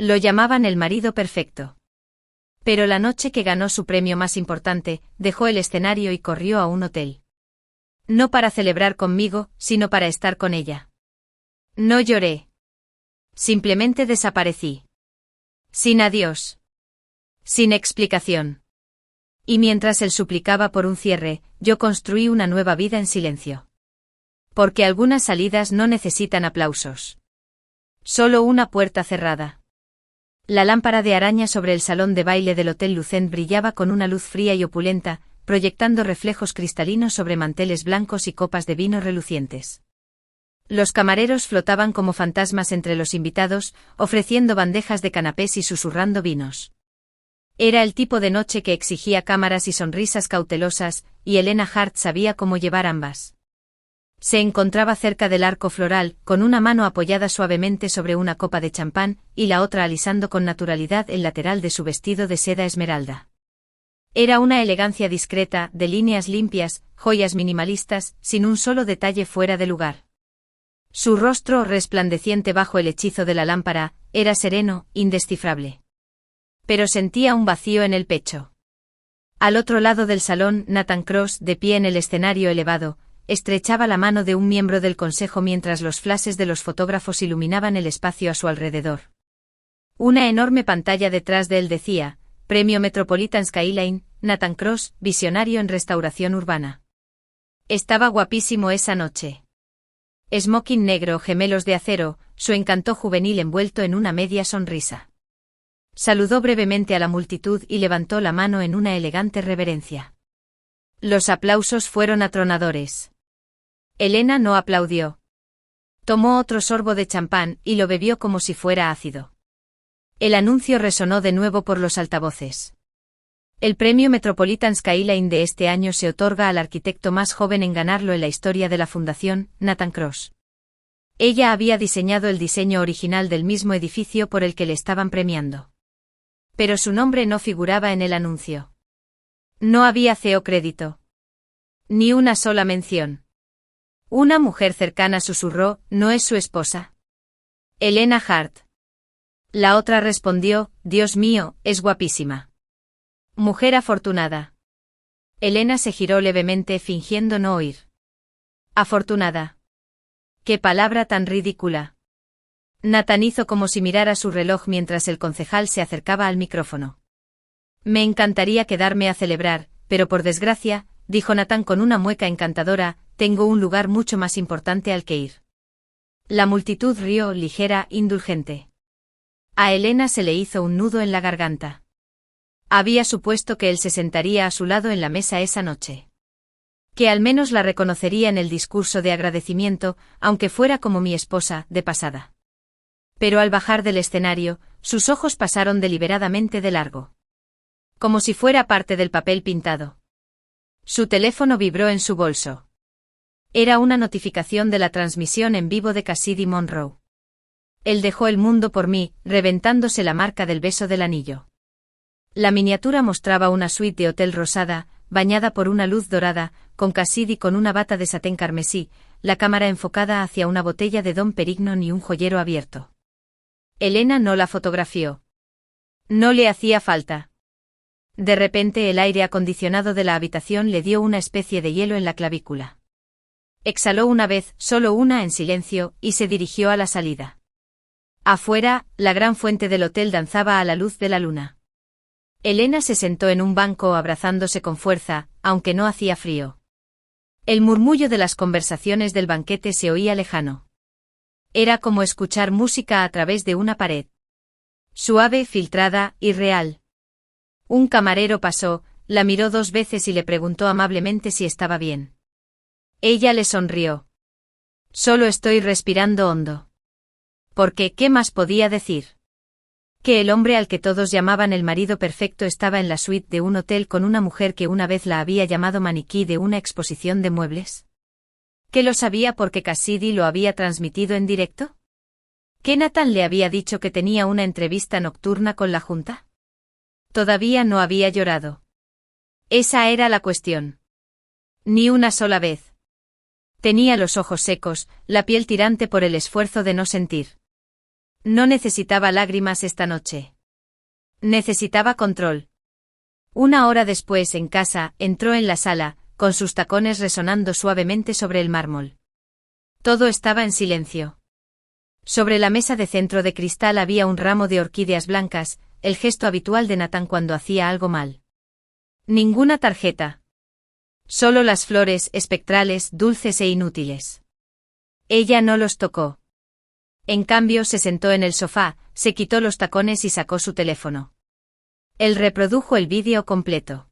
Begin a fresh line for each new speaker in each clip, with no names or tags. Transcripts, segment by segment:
Lo llamaban el marido perfecto. Pero la noche que ganó su premio más importante, dejó el escenario y corrió a un hotel. No para celebrar conmigo, sino para estar con ella. No lloré. Simplemente desaparecí. Sin adiós. Sin explicación. Y mientras él suplicaba por un cierre, yo construí una nueva vida en silencio. Porque algunas salidas no necesitan aplausos. Solo una puerta cerrada. La lámpara de araña sobre el salón de baile del Hotel Lucent brillaba con una luz fría y opulenta, proyectando reflejos cristalinos sobre manteles blancos y copas de vino relucientes. Los camareros flotaban como fantasmas entre los invitados, ofreciendo bandejas de canapés y susurrando vinos. Era el tipo de noche que exigía cámaras y sonrisas cautelosas, y Helena Hart sabía cómo llevar ambas. Se encontraba cerca del arco floral, con una mano apoyada suavemente sobre una copa de champán, y la otra alisando con naturalidad el lateral de su vestido de seda esmeralda. Era una elegancia discreta, de líneas limpias, joyas minimalistas, sin un solo detalle fuera de lugar. Su rostro, resplandeciente bajo el hechizo de la lámpara, era sereno, indescifrable. Pero sentía un vacío en el pecho. Al otro lado del salón, Nathan Cross, de pie en el escenario elevado, estrechaba la mano de un miembro del consejo mientras los flashes de los fotógrafos iluminaban el espacio a su alrededor. Una enorme pantalla detrás de él decía: Premio Metropolitan Skyline, Nathan Cross, visionario en restauración urbana. Estaba guapísimo esa noche. Smoking negro, gemelos de acero, su encanto juvenil envuelto en una media sonrisa. Saludó brevemente a la multitud y levantó la mano en una elegante reverencia. Los aplausos fueron atronadores. Helena no aplaudió. Tomó otro sorbo de champán y lo bebió como si fuera ácido. El anuncio resonó de nuevo por los altavoces. El premio Metropolitan Skyline de este año se otorga al arquitecto más joven en ganarlo en la historia de la fundación, Nathan Cross. Ella había diseñado el diseño original del mismo edificio por el que le estaban premiando. Pero su nombre no figuraba en el anuncio. No había CEO crédito. Ni una sola mención. Una mujer cercana susurró: ¿no es su esposa? Helena Hart. La otra respondió: Dios mío, es guapísima. Mujer afortunada. Helena se giró levemente fingiendo no oír. Afortunada. ¡Qué palabra tan ridícula! Nathan hizo como si mirara su reloj mientras el concejal se acercaba al micrófono. Me encantaría quedarme a celebrar, pero por desgracia, dijo Nathan con una mueca encantadora, tengo un lugar mucho más importante al que ir. La multitud rió, ligera, indulgente. A Helena se le hizo un nudo en la garganta. Había supuesto que él se sentaría a su lado en la mesa esa noche. Que al menos la reconocería en el discurso de agradecimiento, aunque fuera como mi esposa, de pasada. Pero al bajar del escenario, sus ojos pasaron deliberadamente de largo. Como si fuera parte del papel pintado. Su teléfono vibró en su bolso. Era una notificación de la transmisión en vivo de Cassidy Monroe. Él dejó el mundo por mí, reventándose la marca del beso del anillo. La miniatura mostraba una suite de hotel rosada, bañada por una luz dorada, con Cassidy con una bata de satén carmesí, la cámara enfocada hacia una botella de Dom Perignon y un joyero abierto. Helena no la fotografió. No le hacía falta. De repente el aire acondicionado de la habitación le dio una especie de hielo en la clavícula. Exhaló una vez, solo una en silencio, y se dirigió a la salida. Afuera, la gran fuente del hotel danzaba a la luz de la luna. Helena se sentó en un banco abrazándose con fuerza, aunque no hacía frío. El murmullo de las conversaciones del banquete se oía lejano. Era como escuchar música a través de una pared. Suave, filtrada, irreal. Un camarero pasó, la miró 2 veces y le preguntó amablemente si estaba bien. Ella le sonrió. Solo estoy respirando hondo. Porque, ¿qué más podía decir? Que el hombre al que todos llamaban el marido perfecto estaba en la suite de un hotel con una mujer que una vez la había llamado maniquí de una exposición de muebles. ¿Que lo sabía porque Cassidy lo había transmitido en directo? ¿Que Nathan le había dicho que tenía una entrevista nocturna con la Junta? Todavía no había llorado. Esa era la cuestión. Ni una sola vez. Tenía los ojos secos, la piel tirante por el esfuerzo de no sentir. No necesitaba lágrimas esta noche. Necesitaba control. 1 hora después, en casa, entró en la sala, con sus tacones resonando suavemente sobre el mármol. Todo estaba en silencio. Sobre la mesa de centro de cristal había un ramo de orquídeas blancas, el gesto habitual de Nathan cuando hacía algo mal. Ninguna tarjeta. Solo las flores, espectrales, dulces e inútiles. Ella no los tocó. En cambio, se sentó en el sofá, se quitó los tacones y sacó su teléfono. Él reprodujo el vídeo completo.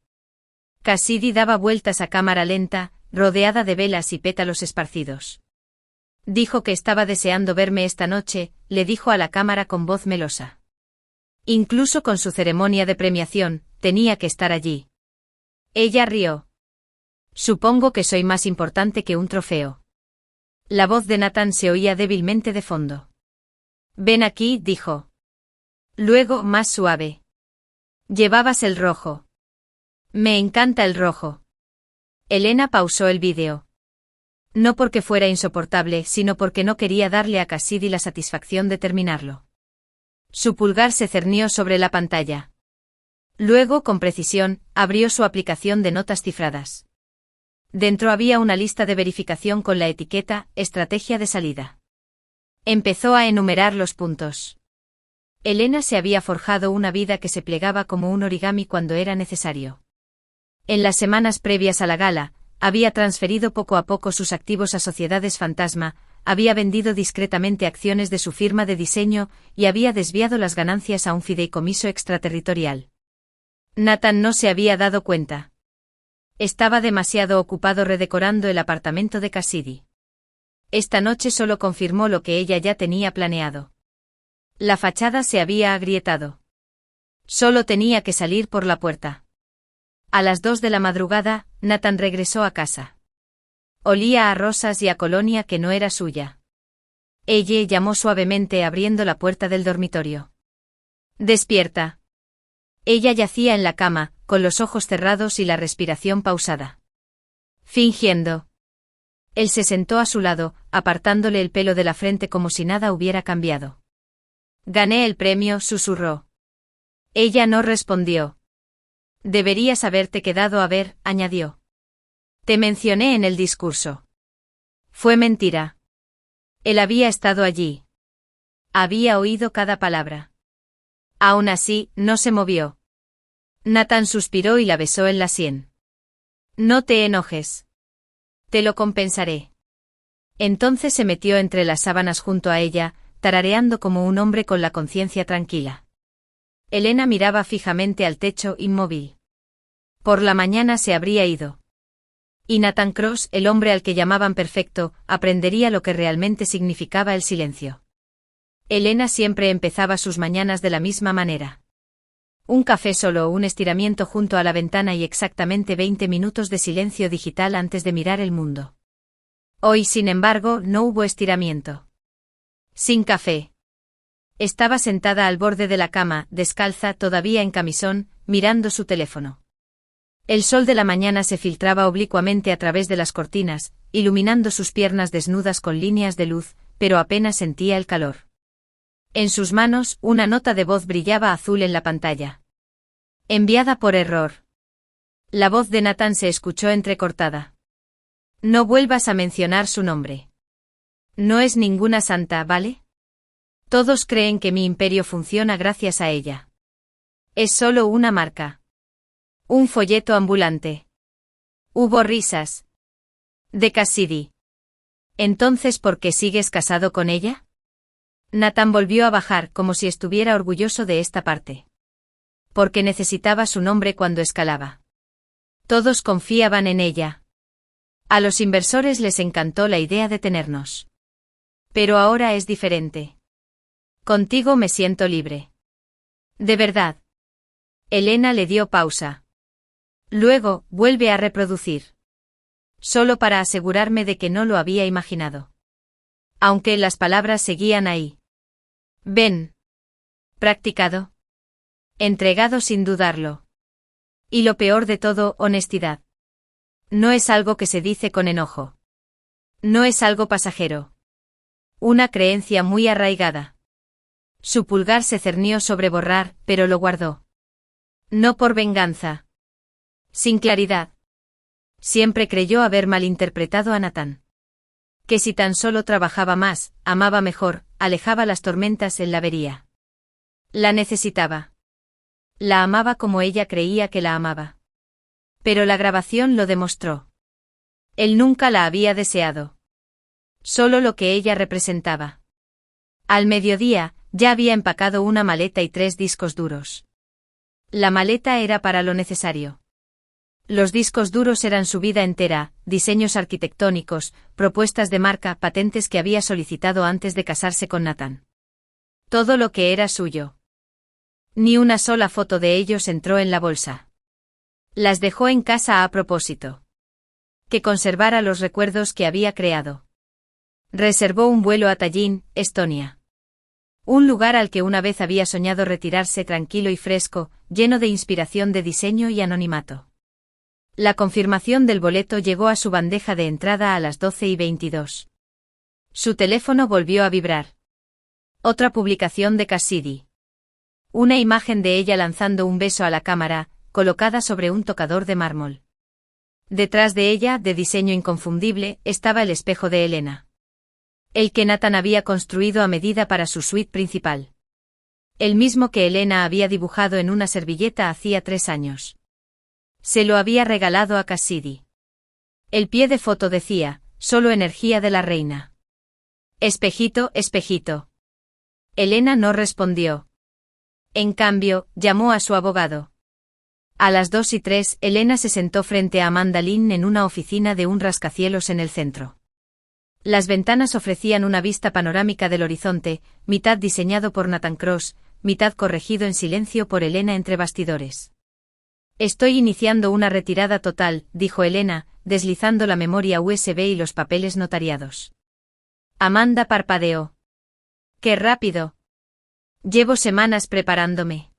Cassidy daba vueltas a cámara lenta, rodeada de velas y pétalos esparcidos. Dijo que estaba deseando verme esta noche, le dijo a la cámara con voz melosa. Incluso con su ceremonia de premiación, tenía que estar allí. Ella rió. Supongo que soy más importante que un trofeo. La voz de Nathan se oía débilmente de fondo. Ven aquí, dijo. Luego, más suave. Llevabas el rojo. Me encanta el rojo. Elena pausó el vídeo. No porque fuera insoportable, sino porque no quería darle a Cassidy la satisfacción de terminarlo. Su pulgar se cernió sobre la pantalla. Luego, con precisión, abrió su aplicación de notas cifradas. Dentro había una lista de verificación con la etiqueta «Estrategia de salida». Empezó a enumerar los puntos. Elena se había forjado una vida que se plegaba como un origami cuando era necesario. En las semanas previas a la gala, había transferido poco a poco sus activos a sociedades fantasma, había vendido discretamente acciones de su firma de diseño y había desviado las ganancias a un fideicomiso extraterritorial. Nathan no se había dado cuenta. Estaba demasiado ocupado redecorando el apartamento de Cassidy. Esta noche solo confirmó lo que ella ya tenía planeado. La fachada se había agrietado. Solo tenía que salir por la puerta. A las 2 de la madrugada, Nathan regresó a casa. Olía a rosas y a colonia que no era suya. Ella llamó suavemente abriendo la puerta del dormitorio. «Despierta». Ella yacía en la cama, con los ojos cerrados y la respiración pausada. Fingiendo. Él se sentó a su lado, apartándole el pelo de la frente como si nada hubiera cambiado. «Gané el premio», susurró. Ella no respondió. «Deberías haberte quedado a ver», añadió. «Te mencioné en el discurso». Fue mentira. Él había estado allí. Había oído cada palabra. Aún así, no se movió. Nathan suspiró y la besó en la sien. «No te enojes. Te lo compensaré». Entonces se metió entre las sábanas junto a ella, tarareando como un hombre con la conciencia tranquila. Elena miraba fijamente al techo, inmóvil. Por la mañana se habría ido. Y Nathan Cross, el hombre al que llamaban perfecto, aprendería lo que realmente significaba el silencio. Elena siempre empezaba sus mañanas de la misma manera. Un café solo, un estiramiento junto a la ventana y exactamente 20 minutos de silencio digital antes de mirar el mundo. Hoy, sin embargo, no hubo estiramiento. Sin café. Estaba sentada al borde de la cama, descalza, todavía en camisón, mirando su teléfono. El sol de la mañana se filtraba oblicuamente a través de las cortinas, iluminando sus piernas desnudas con líneas de luz, pero apenas sentía el calor. En sus manos, una nota de voz brillaba azul en la pantalla. Enviada por error. La voz de Nathan se escuchó entrecortada. No vuelvas a mencionar su nombre. No es ninguna santa, ¿vale? Todos creen que mi imperio funciona gracias a ella. Es solo una marca. Un folleto ambulante. Hubo risas. De Cassidy. ¿Entonces por qué sigues casado con ella? Nathan volvió a bajar como si estuviera orgulloso de esta parte. Porque necesitaba su nombre cuando escalaba. Todos confiaban en ella. A los inversores les encantó la idea de tenernos. Pero ahora es diferente. Contigo me siento libre. De verdad. Elena le dio pausa. Luego, vuelve a reproducir. Solo para asegurarme de que no lo había imaginado. Aunque las palabras seguían ahí. Ven. Practicado. Entregado sin dudarlo. Y lo peor de todo, honestidad. No es algo que se dice con enojo. No es algo pasajero. Una creencia muy arraigada. Su pulgar se cernió sobre borrar, pero lo guardó. No por venganza. Sin claridad. Siempre creyó haber malinterpretado a Nathan. Que si tan solo trabajaba más, amaba mejor, alejaba las tormentas, él la vería. La necesitaba. La amaba como ella creía que la amaba. Pero la grabación lo demostró. Él nunca la había deseado. Solo lo que ella representaba. Al mediodía, ya había empacado una maleta y 3 discos duros. La maleta era para lo necesario. Los discos duros eran su vida entera, diseños arquitectónicos, propuestas de marca, patentes que había solicitado antes de casarse con Nathan. Todo lo que era suyo. Ni una sola foto de ellos entró en la bolsa. Las dejó en casa a propósito. Que conservara los recuerdos que había creado. Reservó un vuelo a Tallinn, Estonia. Un lugar al que una vez había soñado retirarse tranquilo y fresco, lleno de inspiración de diseño y anonimato. La confirmación del boleto llegó a su bandeja de entrada a las 12:22. Su teléfono volvió a vibrar. Otra publicación de Cassidy. Una imagen de ella lanzando un beso a la cámara, colocada sobre un tocador de mármol. Detrás de ella, de diseño inconfundible, estaba el espejo de Elena. El que Nathan había construido a medida para su suite principal. El mismo que Elena había dibujado en una servilleta hacía 3 años. Se lo había regalado a Cassidy. El pie de foto decía, solo energía de la reina. Espejito, espejito. Elena no respondió. En cambio, llamó a su abogado. A las 2:03, Elena se sentó frente a Amanda Lynn en una oficina de un rascacielos en el centro. Las ventanas ofrecían una vista panorámica del horizonte, mitad diseñado por Nathan Cross, mitad corregido en silencio por Elena entre bastidores. Estoy iniciando una retirada total, dijo Elena, deslizando la memoria USB y los papeles notariados. Amanda parpadeó. ¡Qué rápido! Llevo semanas preparándome.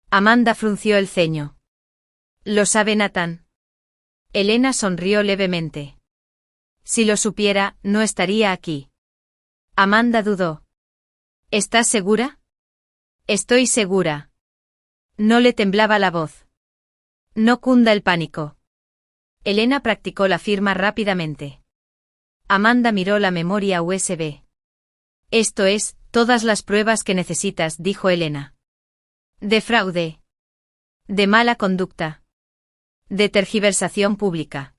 Amanda frunció el ceño. ¿Lo sabe Nathan? Elena sonrió levemente. Si lo supiera, no estaría aquí. Amanda dudó. ¿Estás segura? Estoy segura. No le temblaba la voz. No cunda el pánico. Elena practicó la firma rápidamente. Amanda miró la memoria USB. Esto es, todas las pruebas que necesitas, dijo Elena. De fraude. De mala conducta. De tergiversación pública.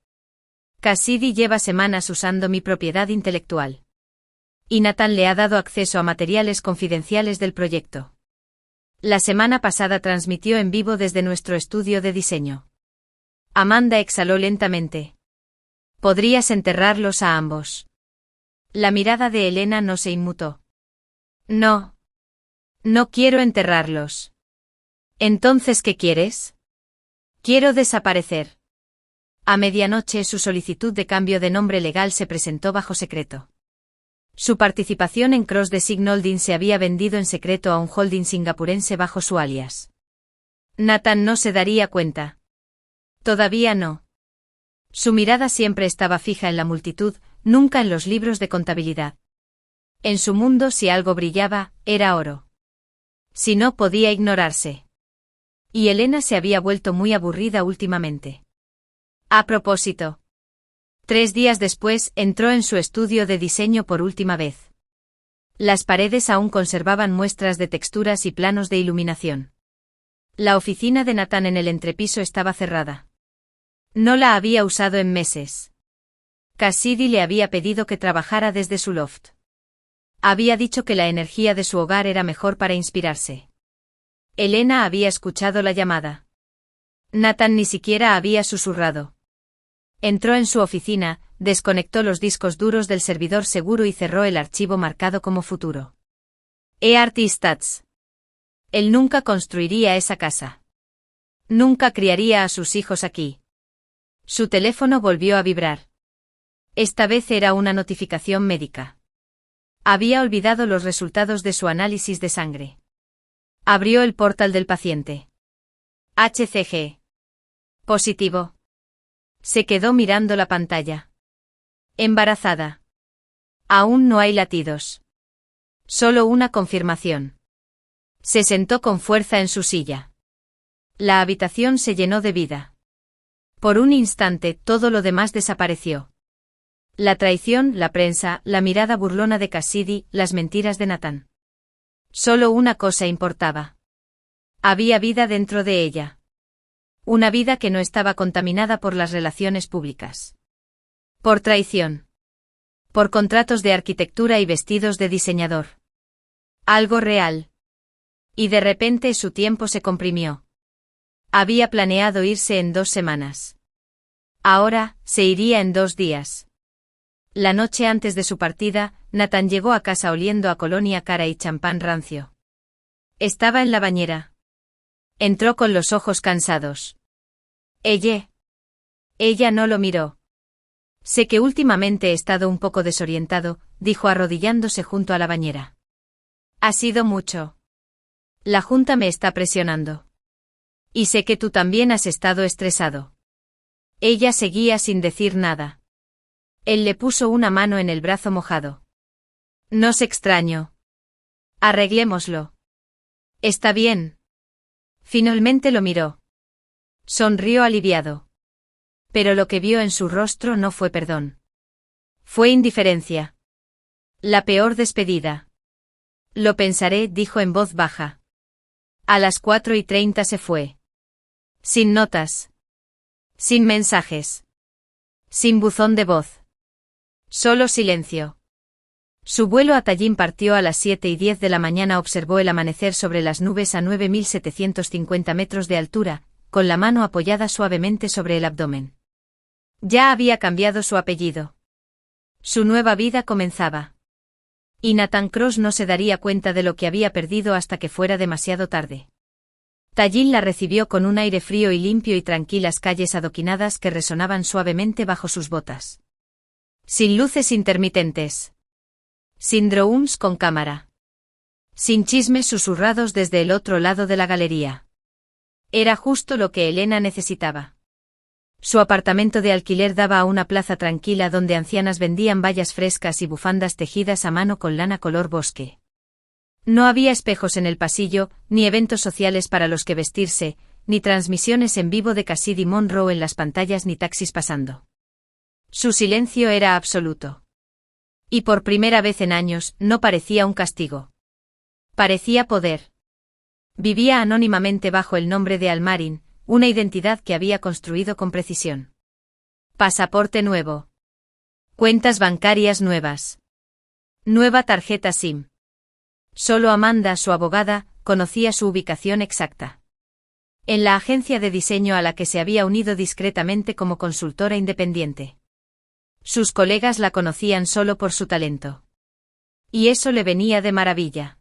Cassidy lleva semanas usando mi propiedad intelectual. Y Nathan le ha dado acceso a materiales confidenciales del proyecto. La semana pasada transmitió en vivo desde nuestro estudio de diseño. Amanda exhaló lentamente. Podrías enterrarlos a ambos. La mirada de Elena no se inmutó. No. No quiero enterrarlos. ¿Entonces qué quieres? Quiero desaparecer. A medianoche su solicitud de cambio de nombre legal se presentó bajo secreto. Su participación en Cross Design Holding se había vendido en secreto a un holding singapurense bajo su alias. Nathan no se daría cuenta. Todavía no. Su mirada siempre estaba fija en la multitud, nunca en los libros de contabilidad. En su mundo si algo brillaba, era oro. Si no podía ignorarse. Y Elena se había vuelto muy aburrida últimamente. A propósito. 3 días después, entró en su estudio de diseño por última vez. Las paredes aún conservaban muestras de texturas y planos de iluminación. La oficina de Nathan en el entrepiso estaba cerrada. No la había usado en meses. Cassidy le había pedido que trabajara desde su loft. Había dicho que la energía de su hogar era mejor para inspirarse. Elena había escuchado la llamada. Nathan ni siquiera había susurrado. Entró en su oficina, desconectó los discos duros del servidor seguro y cerró el archivo marcado como futuro. Stats. Él nunca construiría esa casa. Nunca criaría a sus hijos aquí. Su teléfono volvió a vibrar. Esta vez era una notificación médica. Había olvidado los resultados de su análisis de sangre. Abrió el portal del paciente. HCG. Positivo. Se quedó mirando la pantalla. Embarazada. Aún no hay latidos. Solo una confirmación. Se sentó con fuerza en su silla. La habitación se llenó de vida. Por un instante todo lo demás desapareció. La traición, la prensa, la mirada burlona de Cassidy, las mentiras de Nathan. Solo una cosa importaba. Había vida dentro de ella. Una vida que no estaba contaminada por las relaciones públicas. Por traición. Por contratos de arquitectura y vestidos de diseñador. Algo real. Y de repente su tiempo se comprimió. Había planeado irse en 2 semanas. Ahora, se iría en 2 días. La noche antes de su partida, Nathan llegó a casa oliendo a colonia cara y champán rancio. Estaba en la bañera. Entró con los ojos cansados. Ella no lo miró. Sé que últimamente he estado un poco desorientado, dijo arrodillándose junto a la bañera. Ha sido mucho. La junta me está presionando. Y sé que tú también has estado estresado. Ella seguía sin decir nada. Él le puso una mano en el brazo mojado. No se extraño. Arreglémoslo. Está bien. Finalmente lo miró. Sonrió aliviado. Pero lo que vio en su rostro no fue perdón. Fue indiferencia. La peor despedida. Lo pensaré, dijo en voz baja. A las 4:30 se fue. Sin notas. Sin mensajes. Sin buzón de voz. Solo silencio. Su vuelo a Tallin partió a las 7:10 de la mañana. Observó el amanecer sobre las nubes a 9.750 metros de altura, con la mano apoyada suavemente sobre el abdomen. Ya había cambiado su apellido. Su nueva vida comenzaba. Y Nathan Cross no se daría cuenta de lo que había perdido hasta que fuera demasiado tarde. Tallin la recibió con un aire frío y limpio y tranquilas calles adoquinadas que resonaban suavemente bajo sus botas. Sin luces intermitentes. Sin drones con cámara. Sin chismes susurrados desde el otro lado de la galería. Era justo lo que Elena necesitaba. Su apartamento de alquiler daba a una plaza tranquila donde ancianas vendían bayas frescas y bufandas tejidas a mano con lana color bosque. No había espejos en el pasillo, ni eventos sociales para los que vestirse, ni transmisiones en vivo de Cassidy Monroe en las pantallas ni taxis pasando. Su silencio era absoluto. Y por primera vez en años, no parecía un castigo. Parecía poder. Vivía anónimamente bajo el nombre de Almarin, una identidad que había construido con precisión. Pasaporte nuevo. Cuentas bancarias nuevas. Nueva tarjeta SIM. Solo Amanda, su abogada, conocía su ubicación exacta. En la agencia de diseño a la que se había unido discretamente como consultora independiente. Sus colegas la conocían solo por su talento. Y eso le venía de maravilla.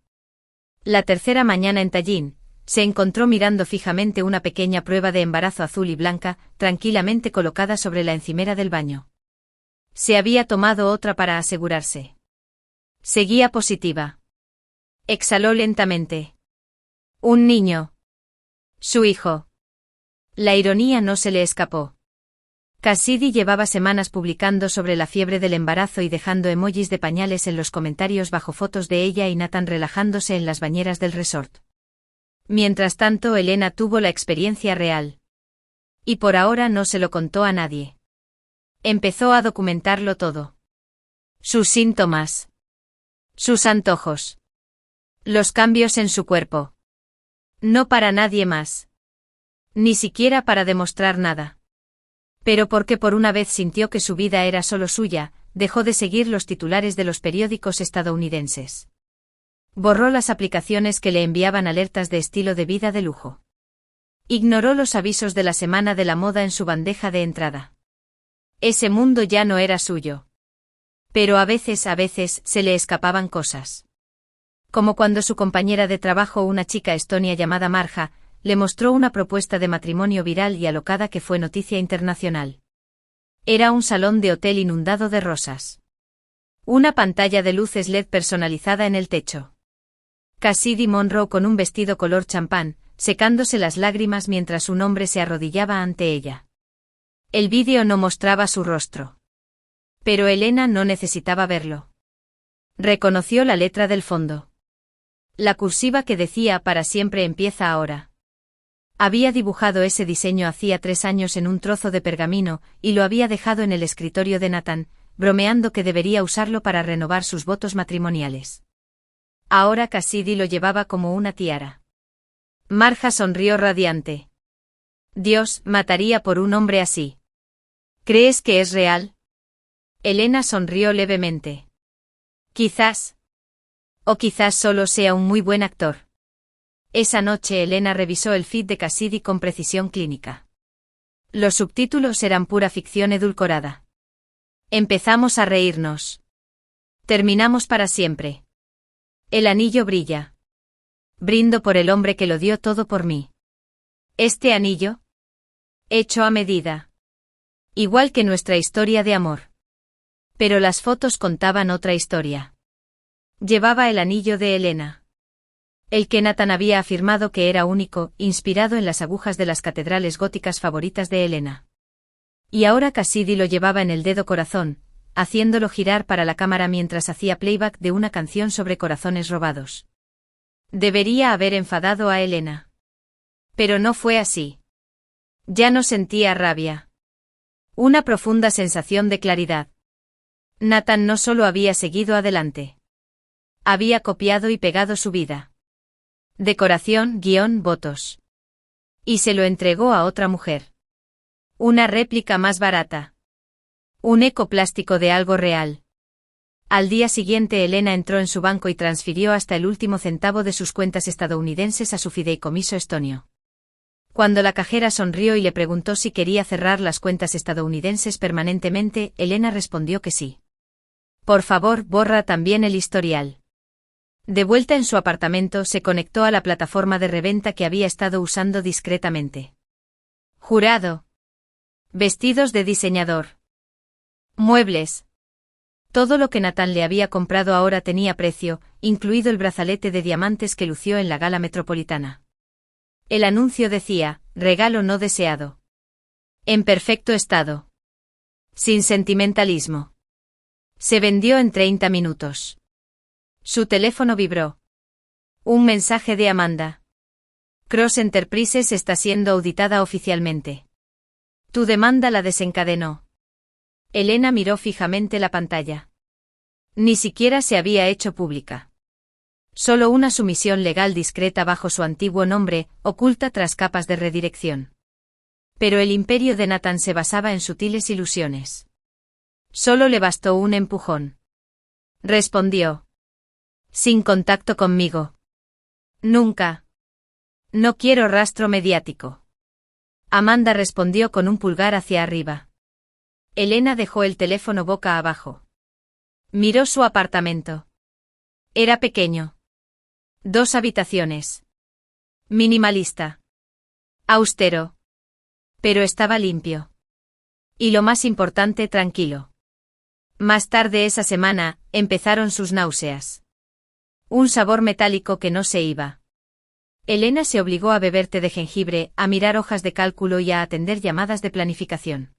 La tercera mañana en Tallin, se encontró mirando fijamente una pequeña prueba de embarazo azul y blanca, tranquilamente colocada sobre la encimera del baño. Se había tomado otra para asegurarse. Seguía positiva. Exhaló lentamente. Un niño. Su hijo. La ironía no se le escapó. Cassidy llevaba semanas publicando sobre la fiebre del embarazo y dejando emojis de pañales en los comentarios bajo fotos de ella y Nathan relajándose en las bañeras del resort. Mientras tanto, Elena tuvo la experiencia real. Y por ahora no se lo contó a nadie. Empezó a documentarlo todo. Sus síntomas. Sus antojos. Los cambios en su cuerpo. No para nadie más. Ni siquiera para demostrar nada. Pero porque por una vez sintió que su vida era solo suya, dejó de seguir los titulares de los periódicos estadounidenses. Borró las aplicaciones que le enviaban alertas de estilo de vida de lujo. Ignoró los avisos de la semana de la moda en su bandeja de entrada. Ese mundo ya no era suyo. Pero a veces se le escapaban cosas. Como cuando su compañera de trabajo, una chica estonia llamada Marja, le mostró una propuesta de matrimonio viral y alocada que fue noticia internacional. Era un salón de hotel inundado de rosas. Una pantalla de luces LED personalizada en el techo. Cassidy Monroe con un vestido color champán, secándose las lágrimas mientras un hombre se arrodillaba ante ella. El vídeo no mostraba su rostro. Pero Elena no necesitaba verlo. Reconoció la letra del fondo. La cursiva que decía para siempre empieza ahora. Había dibujado ese diseño hacía 3 años en un trozo de pergamino, y lo había dejado en el escritorio de Nathan, bromeando que debería usarlo para renovar sus votos matrimoniales. Ahora Cassidy lo llevaba como una tiara. Marja sonrió radiante. Dios, mataría por un hombre así. ¿Crees que es real? Elena sonrió levemente. Quizás. O quizás solo sea un muy buen actor. Esa noche Elena revisó el feed de Cassidy con precisión clínica. Los subtítulos eran pura ficción edulcorada. Empezamos a reírnos. Terminamos para siempre. El anillo brilla. Brindo por el hombre que lo dio todo por mí. Este anillo, hecho a medida. Igual que nuestra historia de amor. Pero las fotos contaban otra historia. Llevaba el anillo de Elena. El que Nathan había afirmado que era único, inspirado en las agujas de las catedrales góticas favoritas de Elena. Y ahora Cassidy lo llevaba en el dedo corazón, haciéndolo girar para la cámara mientras hacía playback de una canción sobre corazones robados. Debería haber enfadado a Elena. Pero no fue así. Ya no sentía rabia. Una profunda sensación de claridad. Nathan no solo había seguido adelante. Había copiado y pegado su vida. Decoración, votos. Y se lo entregó a otra mujer. Una réplica más barata. Un eco plástico de algo real. Al día siguiente Elena entró en su banco y transfirió hasta el último centavo de sus cuentas estadounidenses a su fideicomiso estonio. Cuando la cajera sonrió y le preguntó si quería cerrar las cuentas estadounidenses permanentemente, Elena respondió que sí. Por favor, borra también el historial. De vuelta en su apartamento, se conectó a la plataforma de reventa que había estado usando discretamente. Jurado. Vestidos de diseñador. Muebles. Todo lo que Nathan le había comprado ahora tenía precio, incluido el brazalete de diamantes que lució en la gala metropolitana. El anuncio decía, regalo no deseado. En perfecto estado. Sin sentimentalismo. Se vendió en 30 minutos. Su teléfono vibró. Un mensaje de Amanda. Cross Enterprises está siendo auditada oficialmente. Tu demanda la desencadenó. Elena miró fijamente la pantalla. Ni siquiera se había hecho pública. Solo una sumisión legal discreta bajo su antiguo nombre, oculta tras capas de redirección. Pero el imperio de Nathan se basaba en sutiles ilusiones. Solo le bastó un empujón. Respondió. Sin contacto conmigo. Nunca. No quiero rastro mediático. Amanda respondió con un pulgar hacia arriba. Elena dejó el teléfono boca abajo. Miró su apartamento. Era pequeño. 2 habitaciones. Minimalista. Austero. Pero estaba limpio. Y lo más importante, tranquilo. Más tarde esa semana, empezaron sus náuseas. Un sabor metálico que no se iba. Elena se obligó a beber té de jengibre, a mirar hojas de cálculo y a atender llamadas de planificación.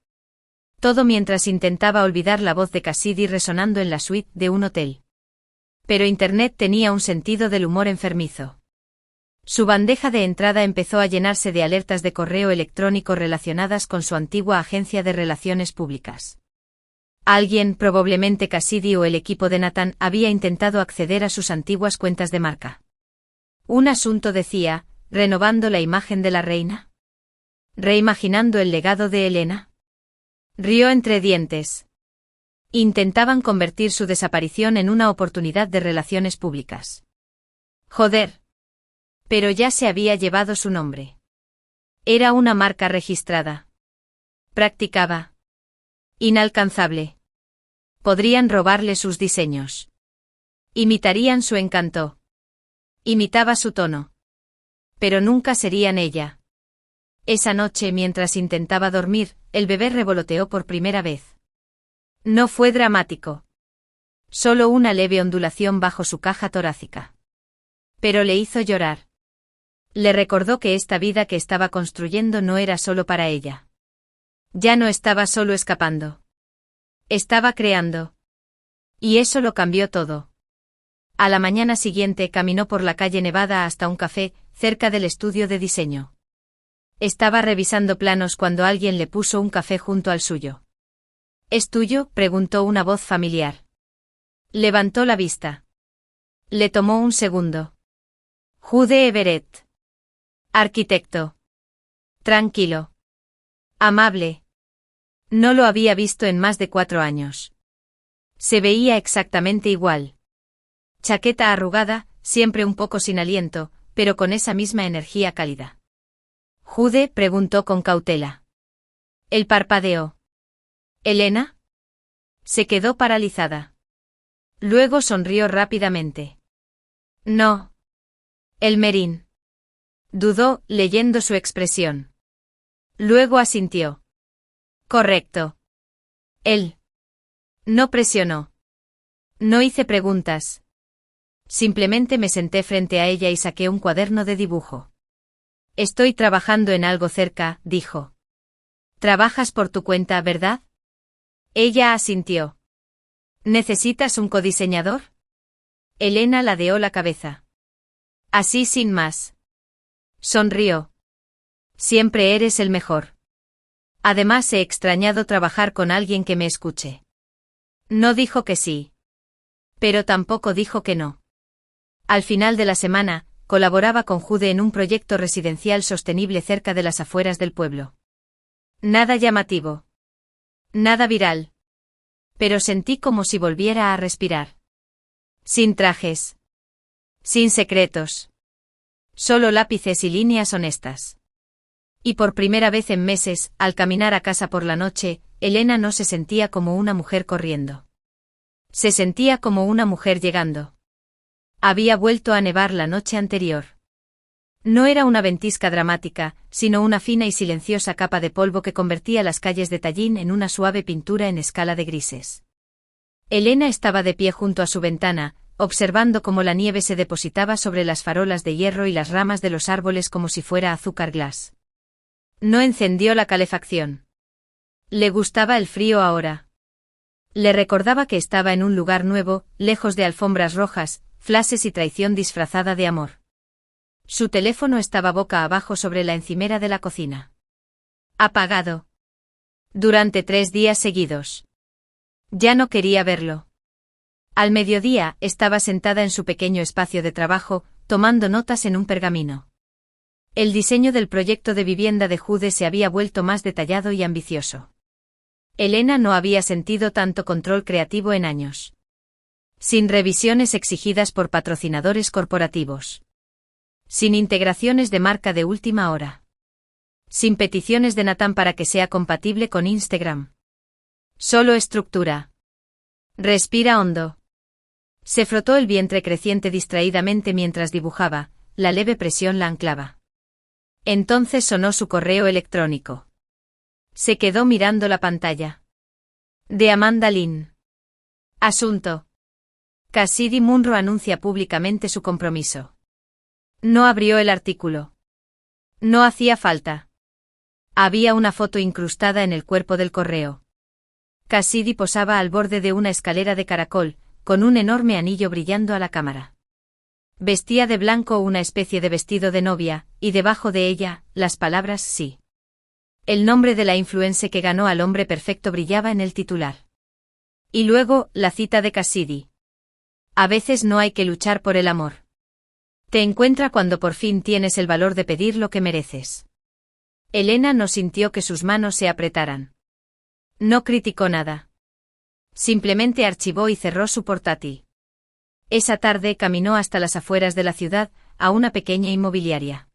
Todo mientras intentaba olvidar la voz de Cassidy resonando en la suite de un hotel. Pero Internet tenía un sentido del humor enfermizo. Su bandeja de entrada empezó a llenarse de alertas de correo electrónico relacionadas con su antigua agencia de relaciones públicas. Alguien, probablemente Cassidy o el equipo de Nathan, había intentado acceder a sus antiguas cuentas de marca. Un asunto decía, renovando la imagen de la reina. Reimaginando el legado de Elena. Rió entre dientes. Intentaban convertir su desaparición en una oportunidad de relaciones públicas. Joder. Pero ya se había llevado su nombre. Era una marca registrada. Practicaba. Inalcanzable. Podrían robarle sus diseños. Imitarían su encanto. Imitaba su tono. Pero nunca serían ella. Esa noche, mientras intentaba dormir, el bebé revoloteó por primera vez. No fue dramático. Solo una leve ondulación bajo su caja torácica. Pero le hizo llorar. Le recordó que esta vida que estaba construyendo no era solo para ella. Ya no estaba solo escapando. Estaba creando. Y eso lo cambió todo. A la mañana siguiente caminó por la calle Nevada hasta un café, cerca del estudio de diseño. Estaba revisando planos cuando alguien le puso un café junto al suyo. ¿Es tuyo?, preguntó una voz familiar. Levantó la vista. Le tomó un segundo. Jude Everett. Arquitecto. Tranquilo. Amable. No lo había visto en más de 4 años. Se veía exactamente igual. Chaqueta arrugada, siempre un poco sin aliento, pero con esa misma energía cálida. Jude preguntó con cautela. Él parpadeó. ¿Elena? Se quedó paralizada. Luego sonrió rápidamente. No. Elmerín. Dudó, leyendo su expresión. Luego asintió. Correcto. Él. No presionó. No hice preguntas. Simplemente me senté frente a ella y saqué un cuaderno de dibujo. Estoy trabajando en algo cerca, dijo. Trabajas por tu cuenta, ¿verdad? Ella asintió. ¿Necesitas un codiseñador? Elena ladeó la cabeza. Así sin más. Sonrió. Siempre eres el mejor. Además he extrañado trabajar con alguien que me escuche. No dijo que sí. Pero tampoco dijo que no. Al final de la semana, colaboraba con Jude en un proyecto residencial sostenible cerca de las afueras del pueblo. Nada llamativo. Nada viral. Pero sentí como si volviera a respirar. Sin trajes. Sin secretos. Solo lápices y líneas honestas. Y por primera vez en meses, al caminar a casa por la noche, Elena no se sentía como una mujer corriendo. Se sentía como una mujer llegando. Había vuelto a nevar la noche anterior. No era una ventisca dramática, sino una fina y silenciosa capa de polvo que convertía las calles de Tallinn en una suave pintura en escala de grises. Elena estaba de pie junto a su ventana, observando cómo la nieve se depositaba sobre las farolas de hierro y las ramas de los árboles como si fuera azúcar glass. No encendió la calefacción. Le gustaba el frío ahora. Le recordaba que estaba en un lugar nuevo, lejos de alfombras rojas, flashes y traición disfrazada de amor. Su teléfono estaba boca abajo sobre la encimera de la cocina. Apagado. Durante 3 días seguidos. Ya no quería verlo. Al mediodía, estaba sentada en su pequeño espacio de trabajo, tomando notas en un pergamino. El diseño del proyecto de vivienda de Jude se había vuelto más detallado y ambicioso. Elena no había sentido tanto control creativo en años. Sin revisiones exigidas por patrocinadores corporativos. Sin integraciones de marca de última hora. Sin peticiones de Nathan para que sea compatible con Instagram. Solo estructura. Respira hondo. Se frotó el vientre creciente distraídamente mientras dibujaba, la leve presión la anclaba. Entonces sonó su correo electrónico. Se quedó mirando la pantalla. De Amanda Lynn. Asunto. Cassidy Munro anuncia públicamente su compromiso. No abrió el artículo. No hacía falta. Había una foto incrustada en el cuerpo del correo. Cassidy posaba al borde de una escalera de caracol, con un enorme anillo brillando a la cámara. Vestía de blanco una especie de vestido de novia, y debajo de ella, las palabras sí. El nombre de la influencer que ganó al hombre perfecto brillaba en el titular. Y luego, la cita de Cassidy. A veces no hay que luchar por el amor. Te encuentra cuando por fin tienes el valor de pedir lo que mereces. Elena no sintió que sus manos se apretaran. No criticó nada. Simplemente archivó y cerró su portátil. Esa tarde caminó hasta las afueras de la ciudad, a una pequeña inmobiliaria.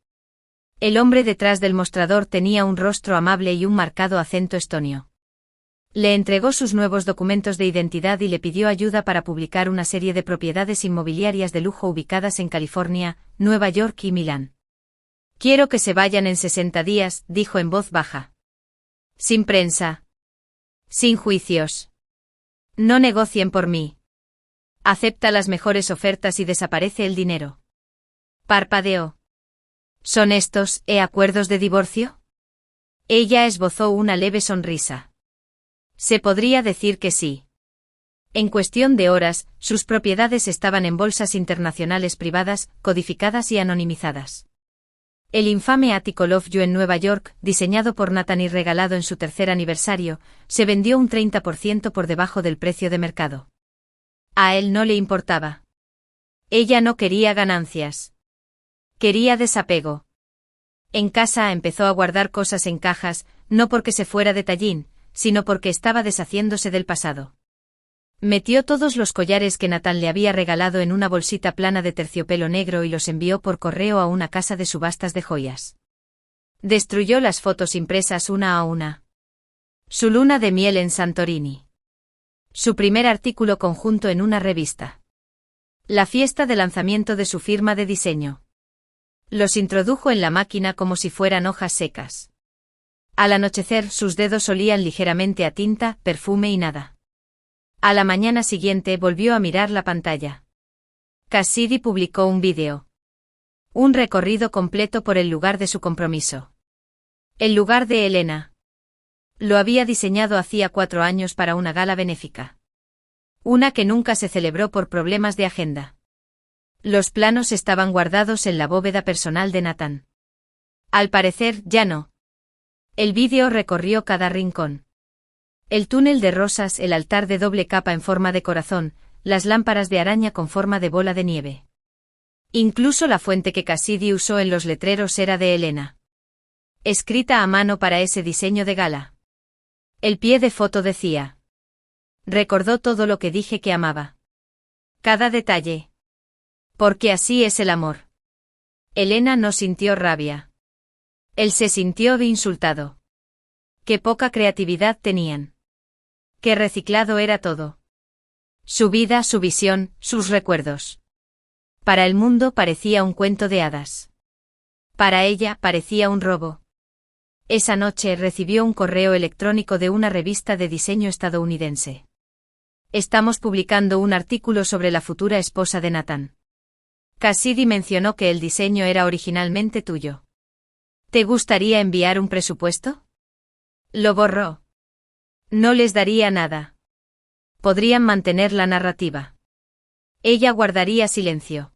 El hombre detrás del mostrador tenía un rostro amable y un marcado acento estonio. Le entregó sus nuevos documentos de identidad y le pidió ayuda para publicar una serie de propiedades inmobiliarias de lujo ubicadas en California, Nueva York y Milán. Quiero que se vayan en 60 días, dijo en voz baja. Sin prensa. Sin juicios. No negocien por mí. Acepta las mejores ofertas y desaparece el dinero. Parpadeó. ¿Son estos, acuerdos de divorcio? Ella esbozó una leve sonrisa. Se podría decir que sí. En cuestión de horas, sus propiedades estaban en bolsas internacionales privadas, codificadas y anonimizadas. El infame ático Lovejoy en Nueva York, diseñado por Nathan y regalado en su tercer aniversario, se vendió un 30% por debajo del precio de mercado. A él no le importaba. Ella no quería ganancias. Quería desapego. En casa empezó a guardar cosas en cajas, no porque se fuera de Tallinn, sino porque estaba deshaciéndose del pasado. Metió todos los collares que Nathan le había regalado en una bolsita plana de terciopelo negro y los envió por correo a una casa de subastas de joyas. Destruyó las fotos impresas una a una. Su luna de miel en Santorini. Su primer artículo conjunto en una revista. La fiesta de lanzamiento de su firma de diseño. Los introdujo en la máquina como si fueran hojas secas. Al anochecer sus dedos olían ligeramente a tinta, perfume y nada. A la mañana siguiente volvió a mirar la pantalla. Cassidy publicó un vídeo. Un recorrido completo por el lugar de su compromiso. El lugar de Elena. Lo había diseñado hacía 4 años para una gala benéfica. Una que nunca se celebró por problemas de agenda. Los planos estaban guardados en la bóveda personal de Nathan. Al parecer, ya no. El vídeo recorrió cada rincón. El túnel de rosas, el altar de doble capa en forma de corazón, las lámparas de araña con forma de bola de nieve. Incluso la fuente que Cassidy usó en los letreros era de Elena. Escrita a mano para ese diseño de gala. El pie de foto decía. Recordó todo lo que dije que amaba. Cada detalle. Porque así es el amor. Elena no sintió rabia. Él se sintió insultado. Qué poca creatividad tenían. Qué reciclado era todo. Su vida, su visión, sus recuerdos. Para el mundo parecía un cuento de hadas. Para ella parecía un robo. Esa noche recibió un correo electrónico de una revista de diseño estadounidense. Estamos publicando un artículo sobre la futura esposa de Nathan. Cassidy mencionó que el diseño era originalmente tuyo. ¿Te gustaría enviar un presupuesto? Lo borró. No les daría nada. Podrían mantener la narrativa. Ella guardaría silencio.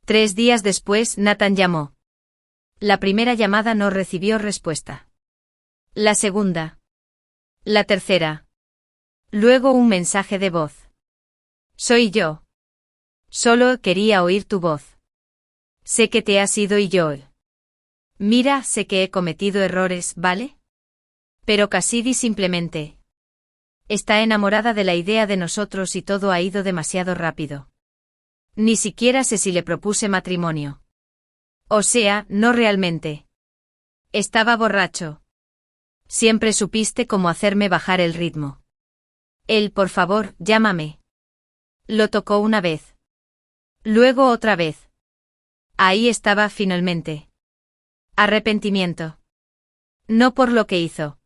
3 días después, Nathan llamó. La primera llamada no recibió respuesta. La segunda. La tercera. Luego un mensaje de voz. Soy yo. Solo quería oír tu voz. Sé que te has ido y yo. Mira, sé que he cometido errores, ¿vale? Pero Cassidy simplemente. Está enamorada de la idea de nosotros y todo ha ido demasiado rápido. Ni siquiera sé si le propuse matrimonio. O sea, no realmente. Estaba borracho. Siempre supiste cómo hacerme bajar el ritmo. Él, por favor, llámame. Lo tocó una vez. Luego otra vez. Ahí estaba finalmente. Arrepentimiento. No por lo que hizo.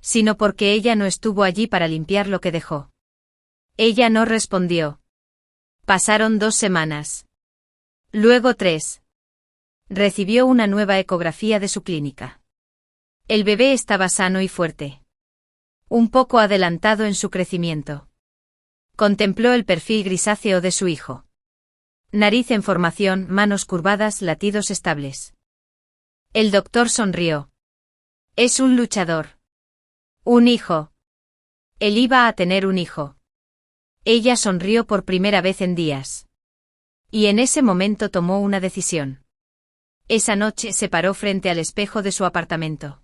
Sino porque ella no estuvo allí para limpiar lo que dejó. Ella no respondió. Pasaron 2 semanas. Luego 3. Recibió una nueva ecografía de su clínica. El bebé estaba sano y fuerte. Un poco adelantado en su crecimiento. Contempló el perfil grisáceo de su hijo. Nariz en formación, manos curvadas, latidos estables. El doctor sonrió. Es un luchador. Un hijo. Él iba a tener un hijo. Ella sonrió por primera vez en días. Y en ese momento tomó una decisión. Esa noche se paró frente al espejo de su apartamento.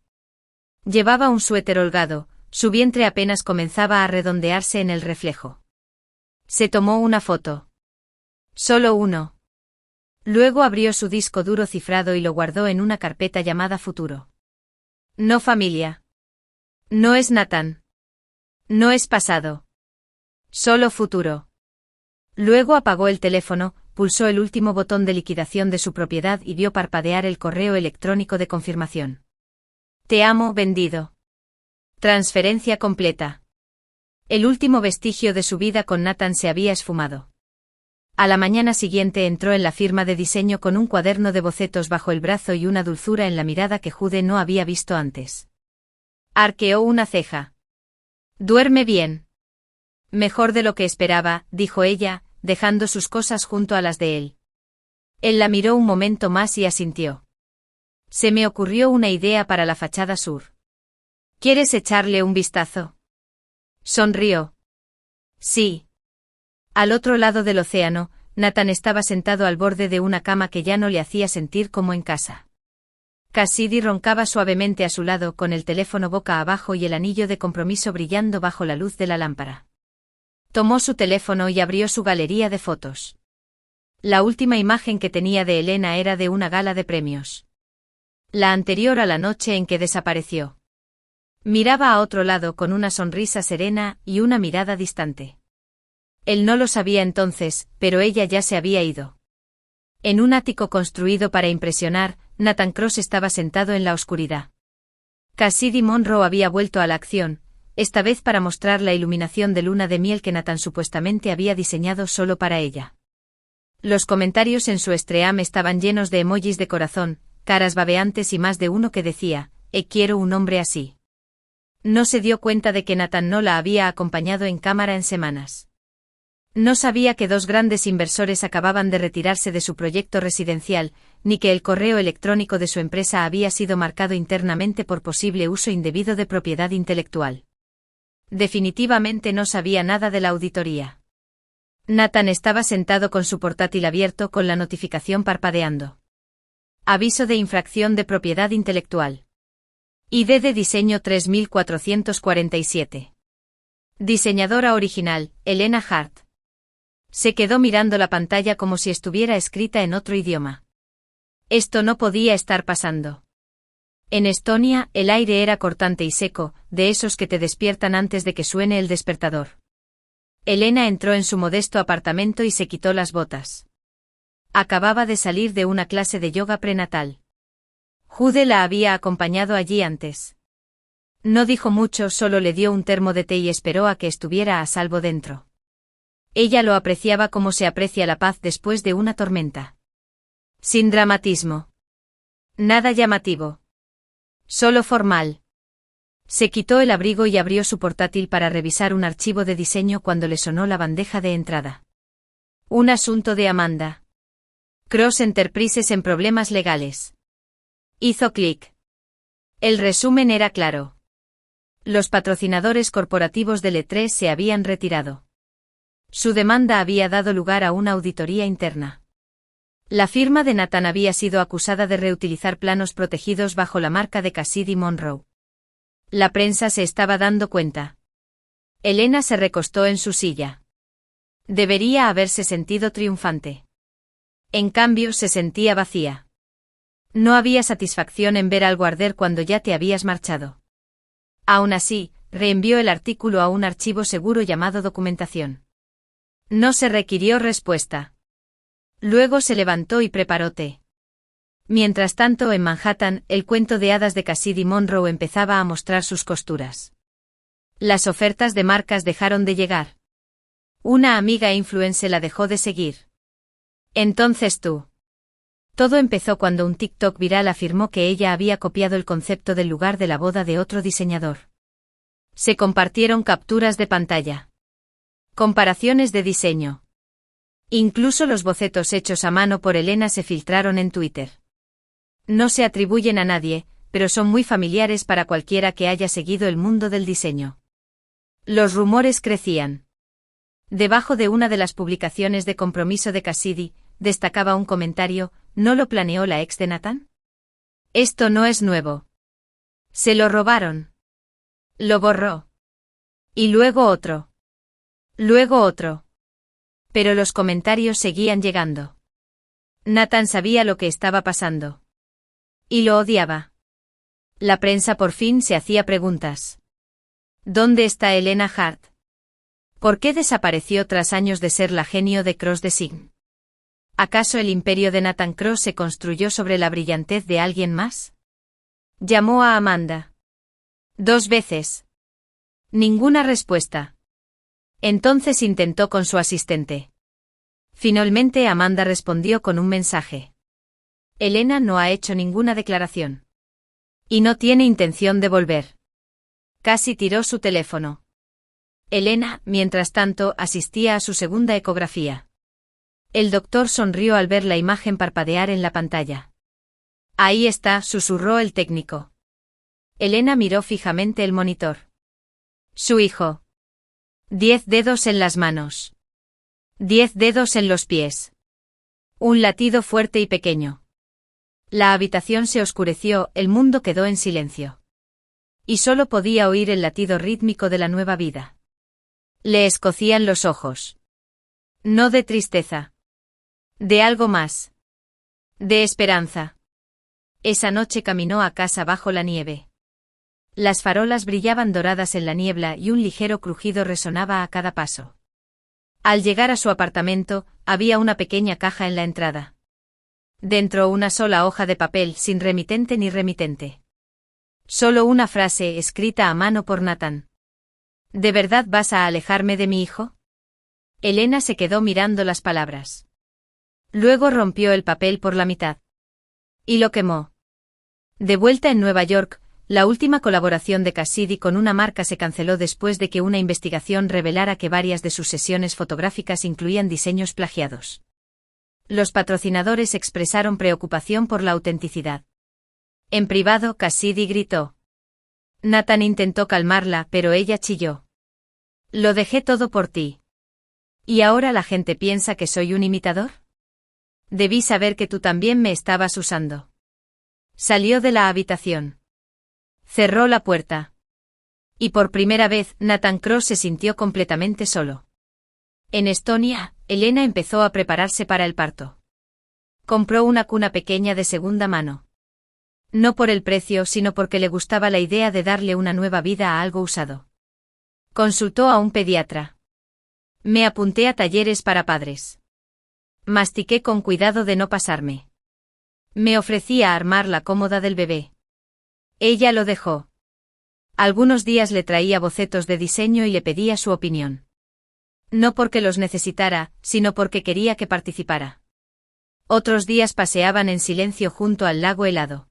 Llevaba un suéter holgado, su vientre apenas comenzaba a redondearse en el reflejo. Se tomó una foto. Solo uno. Luego abrió su disco duro cifrado y lo guardó en una carpeta llamada Futuro. No familia. No es Nathan. No es pasado. Solo futuro. Luego apagó el teléfono, pulsó el último botón de liquidación de su propiedad y vio parpadear el correo electrónico de confirmación. Te amo, vendido. Transferencia completa. El último vestigio de su vida con Nathan se había esfumado. A la mañana siguiente entró en la firma de diseño con un cuaderno de bocetos bajo el brazo y una dulzura en la mirada que Jude no había visto antes. Arqueó una ceja. Duerme bien. Mejor de lo que esperaba, dijo ella, dejando sus cosas junto a las de él. Él la miró un momento más y asintió. Se me ocurrió una idea para la fachada sur. ¿Quieres echarle un vistazo? Sonrió. Sí. Al otro lado del océano, Nathan estaba sentado al borde de una cama que ya no le hacía sentir como en casa. Cassidy roncaba suavemente a su lado con el teléfono boca abajo y el anillo de compromiso brillando bajo la luz de la lámpara. Tomó su teléfono y abrió su galería de fotos. La última imagen que tenía de Elena era de una gala de premios. La anterior a la noche en que desapareció. Miraba a otro lado con una sonrisa serena y una mirada distante. Él no lo sabía entonces, pero ella ya se había ido. En un ático construido para impresionar, Nathan Cross estaba sentado en la oscuridad. Cassidy Monroe había vuelto a la acción, esta vez para mostrar la iluminación de luna de miel que Nathan supuestamente había diseñado solo para ella. Los comentarios en su Stream estaban llenos de emojis de corazón, caras babeantes y más de uno que decía, quiero un hombre así. No se dio cuenta de que Nathan no la había acompañado en cámara en semanas. No sabía que dos grandes inversores acababan de retirarse de su proyecto residencial, ni que el correo electrónico de su empresa había sido marcado internamente por posible uso indebido de propiedad intelectual. Definitivamente no sabía nada de la auditoría. Nathan estaba sentado con su portátil abierto con la notificación parpadeando. Aviso de infracción de propiedad intelectual. ID de diseño 3447. Diseñadora original, Elena Hart. Se quedó mirando la pantalla como si estuviera escrita en otro idioma. Esto no podía estar pasando. En Estonia, el aire era cortante y seco, de esos que te despiertan antes de que suene el despertador. Elena entró en su modesto apartamento y se quitó las botas. Acababa de salir de una clase de yoga prenatal. Jude la había acompañado allí antes. No dijo mucho, solo le dio un termo de té y esperó a que estuviera a salvo dentro. Ella lo apreciaba como se aprecia la paz después de una tormenta. Sin dramatismo. Nada llamativo. Solo formal. Se quitó el abrigo y abrió su portátil para revisar un archivo de diseño cuando le sonó la bandeja de entrada. Un asunto de Amanda Cross Enterprises en problemas legales. Hizo clic. El resumen era claro. Los patrocinadores corporativos del E3 se habían retirado. Su demanda había dado lugar a una auditoría interna. La firma de Nathan había sido acusada de reutilizar planos protegidos bajo la marca de Cassidy Monroe. La prensa se estaba dando cuenta. Elena se recostó en su silla. Debería haberse sentido triunfante. En cambio, se sentía vacía. No había satisfacción en ver algo arder cuando ya te habías marchado. Aún así, reenvió el artículo a un archivo seguro llamado documentación. No se requirió respuesta. Luego se levantó y preparó té. Mientras tanto, en Manhattan, el cuento de hadas de Cassidy Monroe empezaba a mostrar sus costuras. Las ofertas de marcas dejaron de llegar. Una amiga influencer la dejó de seguir. Entonces tú. Todo empezó cuando un TikTok viral afirmó que ella había copiado el concepto del lugar de la boda de otro diseñador. Se compartieron capturas de pantalla. Comparaciones de diseño. Incluso los bocetos hechos a mano por Elena se filtraron en Twitter. No se atribuyen a nadie, pero son muy familiares para cualquiera que haya seguido el mundo del diseño. Los rumores crecían. Debajo de una de las publicaciones de compromiso de Cassidy, destacaba un comentario: ¿no lo planeó la ex de Nathan? Esto no es nuevo. Se lo robaron. Lo borró. Y luego otro. Luego otro. Pero los comentarios seguían llegando. Nathan sabía lo que estaba pasando. Y lo odiaba. La prensa por fin se hacía preguntas. ¿Dónde está Elena Hart? ¿Por qué desapareció tras años de ser la genio de Cross Design? ¿Acaso el imperio de Nathan Cross se construyó sobre la brillantez de alguien más? Llamó a Amanda. 2 veces. Ninguna respuesta. Entonces intentó con su asistente. Finalmente Amanda respondió con un mensaje. Elena no ha hecho ninguna declaración. Y no tiene intención de volver. Casi tiró su teléfono. Elena, mientras tanto, asistía a su segunda ecografía. El doctor sonrió al ver la imagen parpadear en la pantalla. Ahí está, susurró el técnico. Elena miró fijamente el monitor. Su hijo. 10 dedos en las manos. 10 dedos en los pies. Un latido fuerte y pequeño. La habitación se oscureció, el mundo quedó en silencio. Y solo podía oír el latido rítmico de la nueva vida. Le escocían los ojos. No de tristeza. De algo más. De esperanza. Esa noche caminó a casa bajo la nieve. Las farolas brillaban doradas en la niebla y un ligero crujido resonaba a cada paso. Al llegar a su apartamento, había una pequeña caja en la entrada. Dentro una sola hoja de papel sin remitente ni remitente. Solo una frase escrita a mano por Nathan. ¿De verdad vas a alejarme de mi hijo? Elena se quedó mirando las palabras. Luego rompió el papel por la mitad. Y lo quemó. De vuelta en Nueva York, la última colaboración de Cassidy con una marca se canceló después de que una investigación revelara que varias de sus sesiones fotográficas incluían diseños plagiados. Los patrocinadores expresaron preocupación por la autenticidad. En privado, Cassidy gritó. Nathan intentó calmarla, pero ella chilló. Lo dejé todo por ti. ¿Y ahora la gente piensa que soy un imitador? Debí saber que tú también me estabas usando. Salió de la habitación. Cerró la puerta. Y por primera vez, Nathan Cross se sintió completamente solo. En Estonia, Elena empezó a prepararse para el parto. Compró una cuna pequeña de segunda mano. No por el precio, sino porque le gustaba la idea de darle una nueva vida a algo usado. Consultó a un pediatra. Me apunté a talleres para padres. Mastiqué con cuidado de no pasarme. Me ofrecí a armar la cómoda del bebé. Ella lo dejó. Algunos días le traía bocetos de diseño y le pedía su opinión. No porque los necesitara, sino porque quería que participara. Otros días paseaban en silencio junto al lago helado.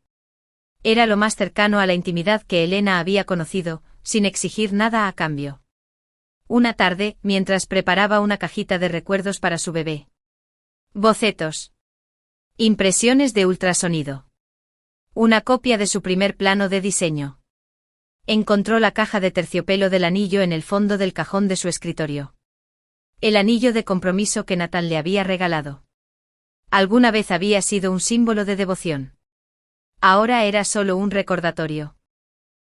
Era lo más cercano a la intimidad que Elena había conocido, sin exigir nada a cambio. Una tarde, mientras preparaba una cajita de recuerdos para su bebé. Bocetos. Impresiones de ultrasonido. Una copia de su primer plano de diseño. Encontró la caja de terciopelo del anillo en el fondo del cajón de su escritorio. El anillo de compromiso que Nathan le había regalado. Alguna vez había sido un símbolo de devoción. Ahora era solo un recordatorio.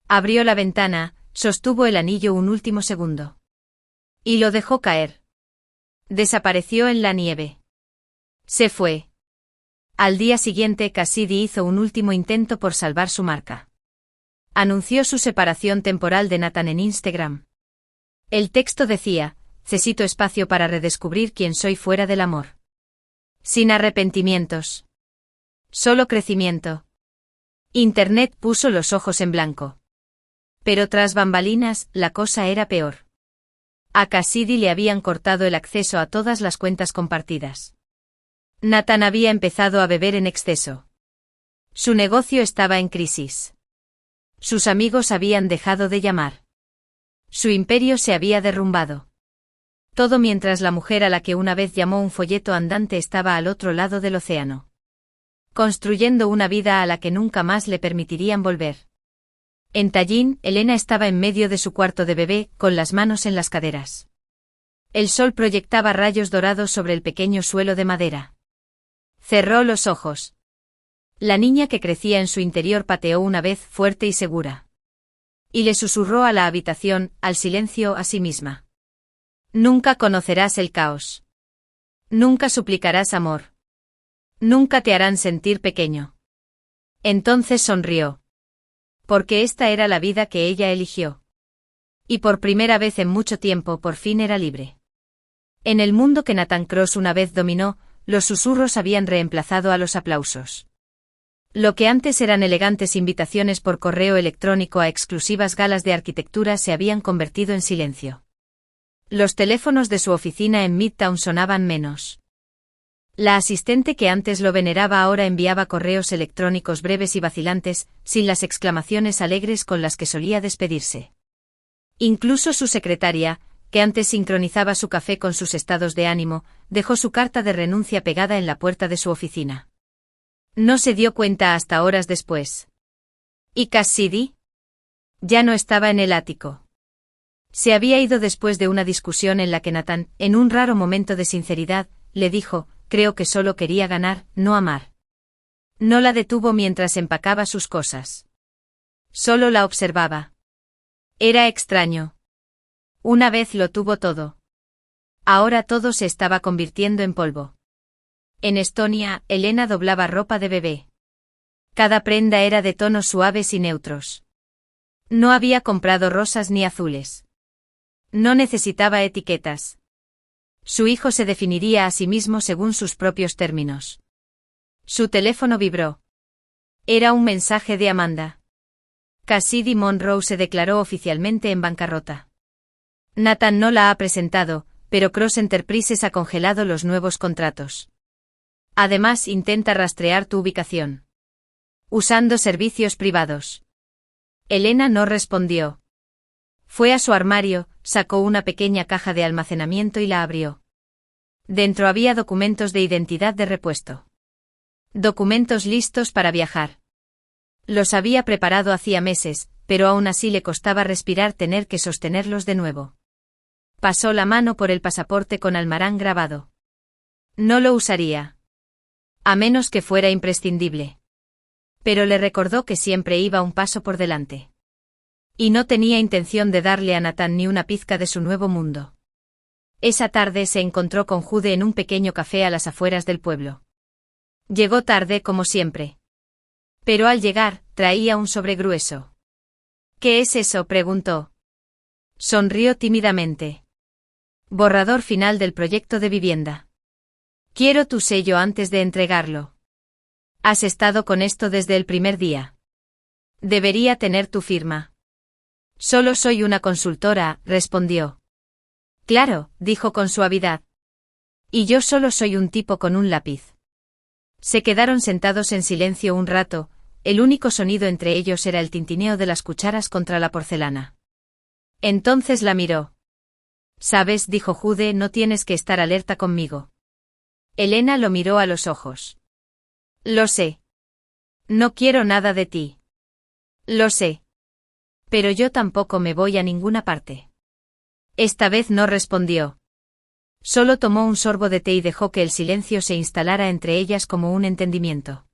Abrió la ventana, sostuvo el anillo un último segundo. Y lo dejó caer. Desapareció en la nieve. Se fue. Al día siguiente Cassidy hizo un último intento por salvar su marca. Anunció su separación temporal de Nathan en Instagram. El texto decía, necesito espacio para redescubrir quién soy fuera del amor. Sin arrepentimientos. Solo crecimiento. Internet puso los ojos en blanco. Pero tras bambalinas, la cosa era peor. A Cassidy le habían cortado el acceso a todas las cuentas compartidas. Nathan había empezado a beber en exceso. Su negocio estaba en crisis. Sus amigos habían dejado de llamar. Su imperio se había derrumbado. Todo mientras la mujer a la que una vez llamó un folleto andante estaba al otro lado del océano. Construyendo una vida a la que nunca más le permitirían volver. En Tallinn, Elena estaba en medio de su cuarto de bebé, con las manos en las caderas. El sol proyectaba rayos dorados sobre el pequeño suelo de madera. Cerró los ojos. La niña que crecía en su interior pateó una vez fuerte y segura. Y le susurró a la habitación, al silencio, a sí misma. Nunca conocerás el caos. Nunca suplicarás amor. Nunca te harán sentir pequeño. Entonces sonrió. Porque esta era la vida que ella eligió. Y por primera vez en mucho tiempo por fin era libre. En el mundo que Nathan Cross una vez dominó, los susurros habían reemplazado a los aplausos. Lo que antes eran elegantes invitaciones por correo electrónico a exclusivas galas de arquitectura se habían convertido en silencio. Los teléfonos de su oficina en Midtown sonaban menos. La asistente que antes lo veneraba ahora enviaba correos electrónicos breves y vacilantes, sin las exclamaciones alegres con las que solía despedirse. Incluso su secretaria, que antes sincronizaba su café con sus estados de ánimo, dejó su carta de renuncia pegada en la puerta de su oficina. No se dio cuenta hasta horas después. ¿Y Cassidy? Ya no estaba en el ático. Se había ido después de una discusión en la que Nathan, en un raro momento de sinceridad, le dijo: creo que solo quería ganar, no amar. No la detuvo mientras empacaba sus cosas. Solo la observaba. Era extraño. Una vez lo tuvo todo. Ahora todo se estaba convirtiendo en polvo. En Estonia, Elena doblaba ropa de bebé. Cada prenda era de tonos suaves y neutros. No había comprado rosas ni azules. No necesitaba etiquetas. Su hijo se definiría a sí mismo según sus propios términos. Su teléfono vibró. Era un mensaje de Amanda. Cassidy Monroe se declaró oficialmente en bancarrota. Nathan no la ha presentado, pero Cross Enterprises ha congelado los nuevos contratos. Además, intenta rastrear tu ubicación. Usando servicios privados. Elena no respondió. Fue a su armario, sacó una pequeña caja de almacenamiento y la abrió. Dentro había documentos de identidad de repuesto. Documentos listos para viajar. Los había preparado hacía meses, pero aún así le costaba respirar tener que sostenerlos de nuevo. Pasó la mano por el pasaporte con almarán grabado. No lo usaría. A menos que fuera imprescindible. Pero le recordó que siempre iba un paso por delante. Y no tenía intención de darle a Nathan ni una pizca de su nuevo mundo. Esa tarde se encontró con Jude en un pequeño café a las afueras del pueblo. Llegó tarde como siempre. Pero al llegar, traía un sobre grueso. ¿Qué es eso?, preguntó. Sonrió tímidamente. Borrador final del proyecto de vivienda. Quiero tu sello antes de entregarlo. Has estado con esto desde el primer día. Debería tener tu firma. Solo soy una consultora, respondió. Claro, dijo con suavidad. Y yo solo soy un tipo con un lápiz. Se quedaron sentados en silencio un rato, el único sonido entre ellos era el tintineo de las cucharas contra la porcelana. Entonces la miró. Sabes, dijo Jude, no tienes que estar alerta conmigo. Elena lo miró a los ojos. Lo sé. No quiero nada de ti. Lo sé. Pero yo tampoco me voy a ninguna parte. Esta vez no respondió. Solo tomó un sorbo de té y dejó que el silencio se instalara entre ellas como un entendimiento.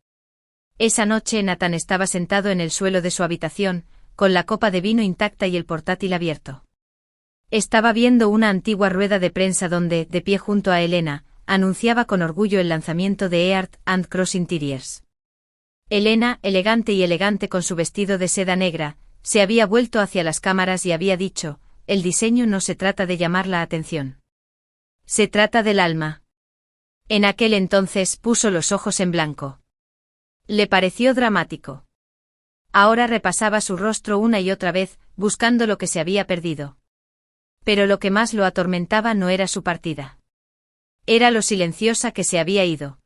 Esa noche Nathan estaba sentado en el suelo de su habitación, con la copa de vino intacta y el portátil abierto. Estaba viendo una antigua rueda de prensa donde, de pie junto a Elena, anunciaba con orgullo el lanzamiento de Earth and Cross Interiors. Elena, elegante con su vestido de seda negra, se había vuelto hacia las cámaras y había dicho: el diseño no se trata de llamar la atención. Se trata del alma. En aquel entonces puso los ojos en blanco. Le pareció dramático. Ahora repasaba su rostro una y otra vez, buscando lo que se había perdido. Pero lo que más lo atormentaba no era su partida. Era lo silenciosa que se había ido.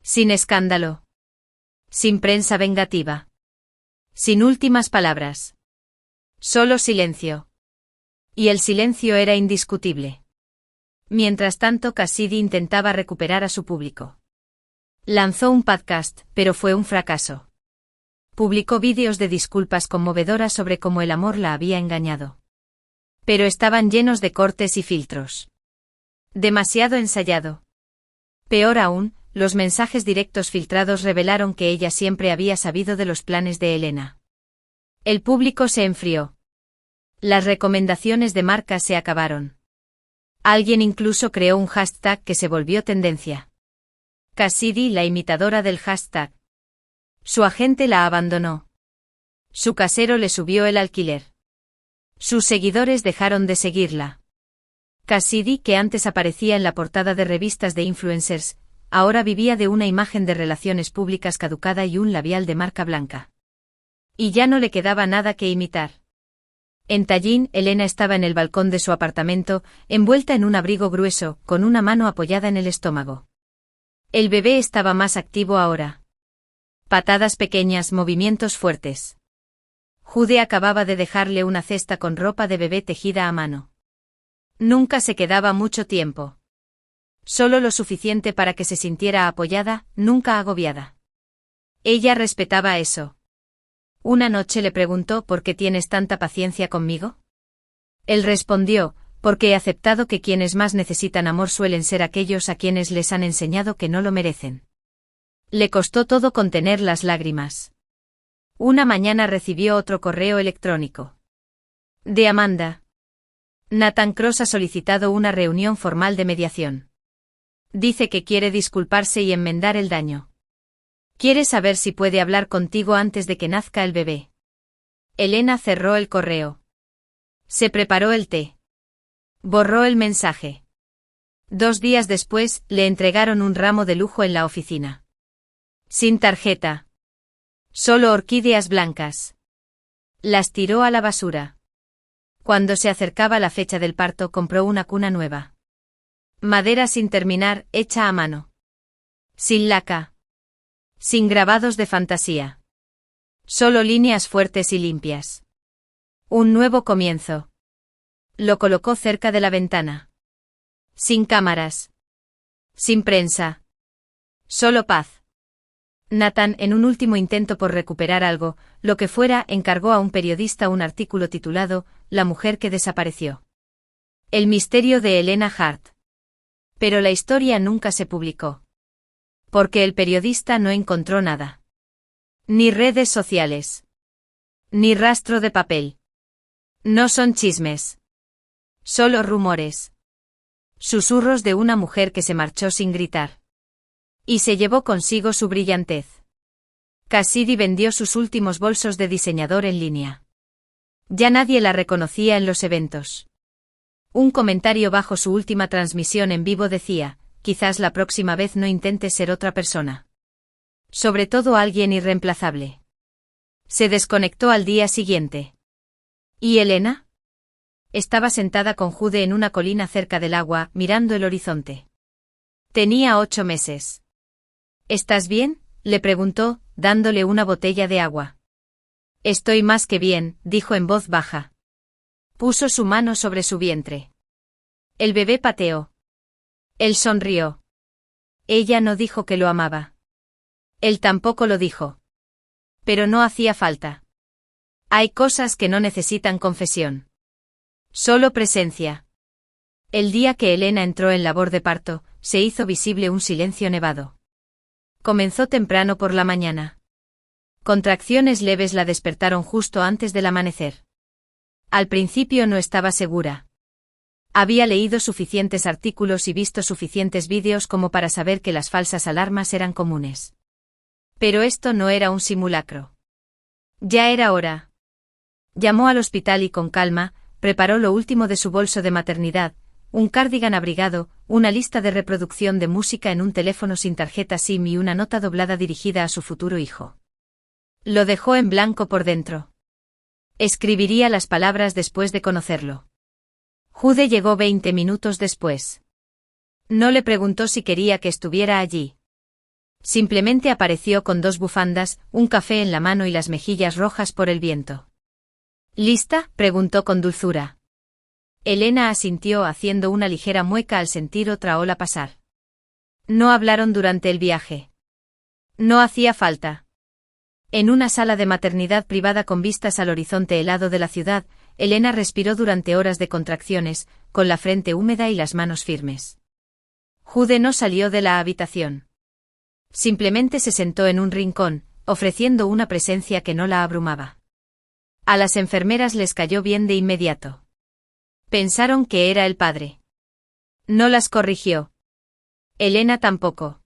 Sin escándalo. Sin prensa vengativa. Sin últimas palabras. Solo silencio. Y el silencio era indiscutible. Mientras tanto, Cassidy intentaba recuperar a su público. Lanzó un podcast, pero fue un fracaso. Publicó vídeos de disculpas conmovedoras sobre cómo el amor la había engañado. Pero estaban llenos de cortes y filtros. Demasiado ensayado. Peor aún, los mensajes directos filtrados revelaron que ella siempre había sabido de los planes de Elena. El público se enfrió. Las recomendaciones de marca se acabaron. Alguien incluso creó un hashtag que se volvió tendencia. Cassidy, la imitadora del hashtag. Su agente la abandonó. Su casero le subió el alquiler. Sus seguidores dejaron de seguirla. Cassidy, que antes aparecía en la portada de revistas de influencers, ahora vivía de una imagen de relaciones públicas caducada y un labial de marca blanca. Y ya no le quedaba nada que imitar. En Tallinn, Elena estaba en el balcón de su apartamento, envuelta en un abrigo grueso, con una mano apoyada en el estómago. El bebé estaba más activo ahora. Patadas pequeñas, movimientos fuertes. Jude acababa de dejarle una cesta con ropa de bebé tejida a mano. Nunca se quedaba mucho tiempo. Solo lo suficiente para que se sintiera apoyada, nunca agobiada. Ella respetaba eso. Una noche le preguntó ¿por qué tienes tanta paciencia conmigo? Él respondió, porque he aceptado que quienes más necesitan amor suelen ser aquellos a quienes les han enseñado que no lo merecen. Le costó todo contener las lágrimas. Una mañana recibió otro correo electrónico. De Amanda. Nathan Cross ha solicitado una reunión formal de mediación. Dice que quiere disculparse y enmendar el daño. Quiere saber si puede hablar contigo antes de que nazca el bebé. Elena cerró el correo. Se preparó el té. Borró el mensaje. 2 días después, le entregaron un ramo de lujo en la oficina. Sin tarjeta. Solo orquídeas blancas. Las tiró a la basura. Cuando se acercaba la fecha del parto, compró una cuna nueva. Madera sin terminar, hecha a mano. Sin laca. Sin grabados de fantasía. Solo líneas fuertes y limpias. Un nuevo comienzo. Lo colocó cerca de la ventana. Sin cámaras. Sin prensa. Solo paz. Nathan, en un último intento por recuperar algo, lo que fuera, encargó a un periodista un artículo titulado La mujer que desapareció. El misterio de Elena Hart. Pero la historia nunca se publicó. Porque el periodista no encontró nada. Ni redes sociales. Ni rastro de papel. No son chismes. Solo rumores. Susurros de una mujer que se marchó sin gritar. Y se llevó consigo su brillantez. Cassidy vendió sus últimos bolsos de diseñador en línea. Ya nadie la reconocía en los eventos. Un comentario bajo su última transmisión en vivo decía, quizás la próxima vez no intentes ser otra persona. Sobre todo alguien irreemplazable. Se desconectó al día siguiente. ¿Y Elena? Estaba sentada con Jude en una colina cerca del agua, mirando el horizonte. Tenía 8 meses. ¿Estás bien?, le preguntó, dándole una botella de agua. Estoy más que bien, dijo en voz baja. Puso su mano sobre su vientre. El bebé pateó. Él sonrió. Ella no dijo que lo amaba. Él tampoco lo dijo. Pero no hacía falta. Hay cosas que no necesitan confesión. Solo presencia. El día que Elena entró en labor de parto, se hizo visible un silencio nevado. Comenzó temprano por la mañana. Contracciones leves la despertaron justo antes del amanecer. Al principio no estaba segura. Había leído suficientes artículos y visto suficientes vídeos como para saber que las falsas alarmas eran comunes. Pero esto no era un simulacro. Ya era hora. Llamó al hospital y con calma, preparó lo último de su bolso de maternidad, un cardigan abrigado, una lista de reproducción de música en un teléfono sin tarjeta SIM y una nota doblada dirigida a su futuro hijo. Lo dejó en blanco por dentro. Escribiría las palabras después de conocerlo. Jude llegó 20 minutos después. No le preguntó si quería que estuviera allí. Simplemente apareció con 2 bufandas, un café en la mano y las mejillas rojas por el viento. ¿Lista?, preguntó con dulzura. Elena asintió haciendo una ligera mueca al sentir otra ola pasar. No hablaron durante el viaje. No hacía falta. En una sala de maternidad privada con vistas al horizonte helado de la ciudad, Elena respiró durante horas de contracciones, con la frente húmeda y las manos firmes. Jude no salió de la habitación. Simplemente se sentó en un rincón, ofreciendo una presencia que no la abrumaba. A las enfermeras les cayó bien de inmediato. Pensaron que era el padre. No las corrigió. Elena tampoco.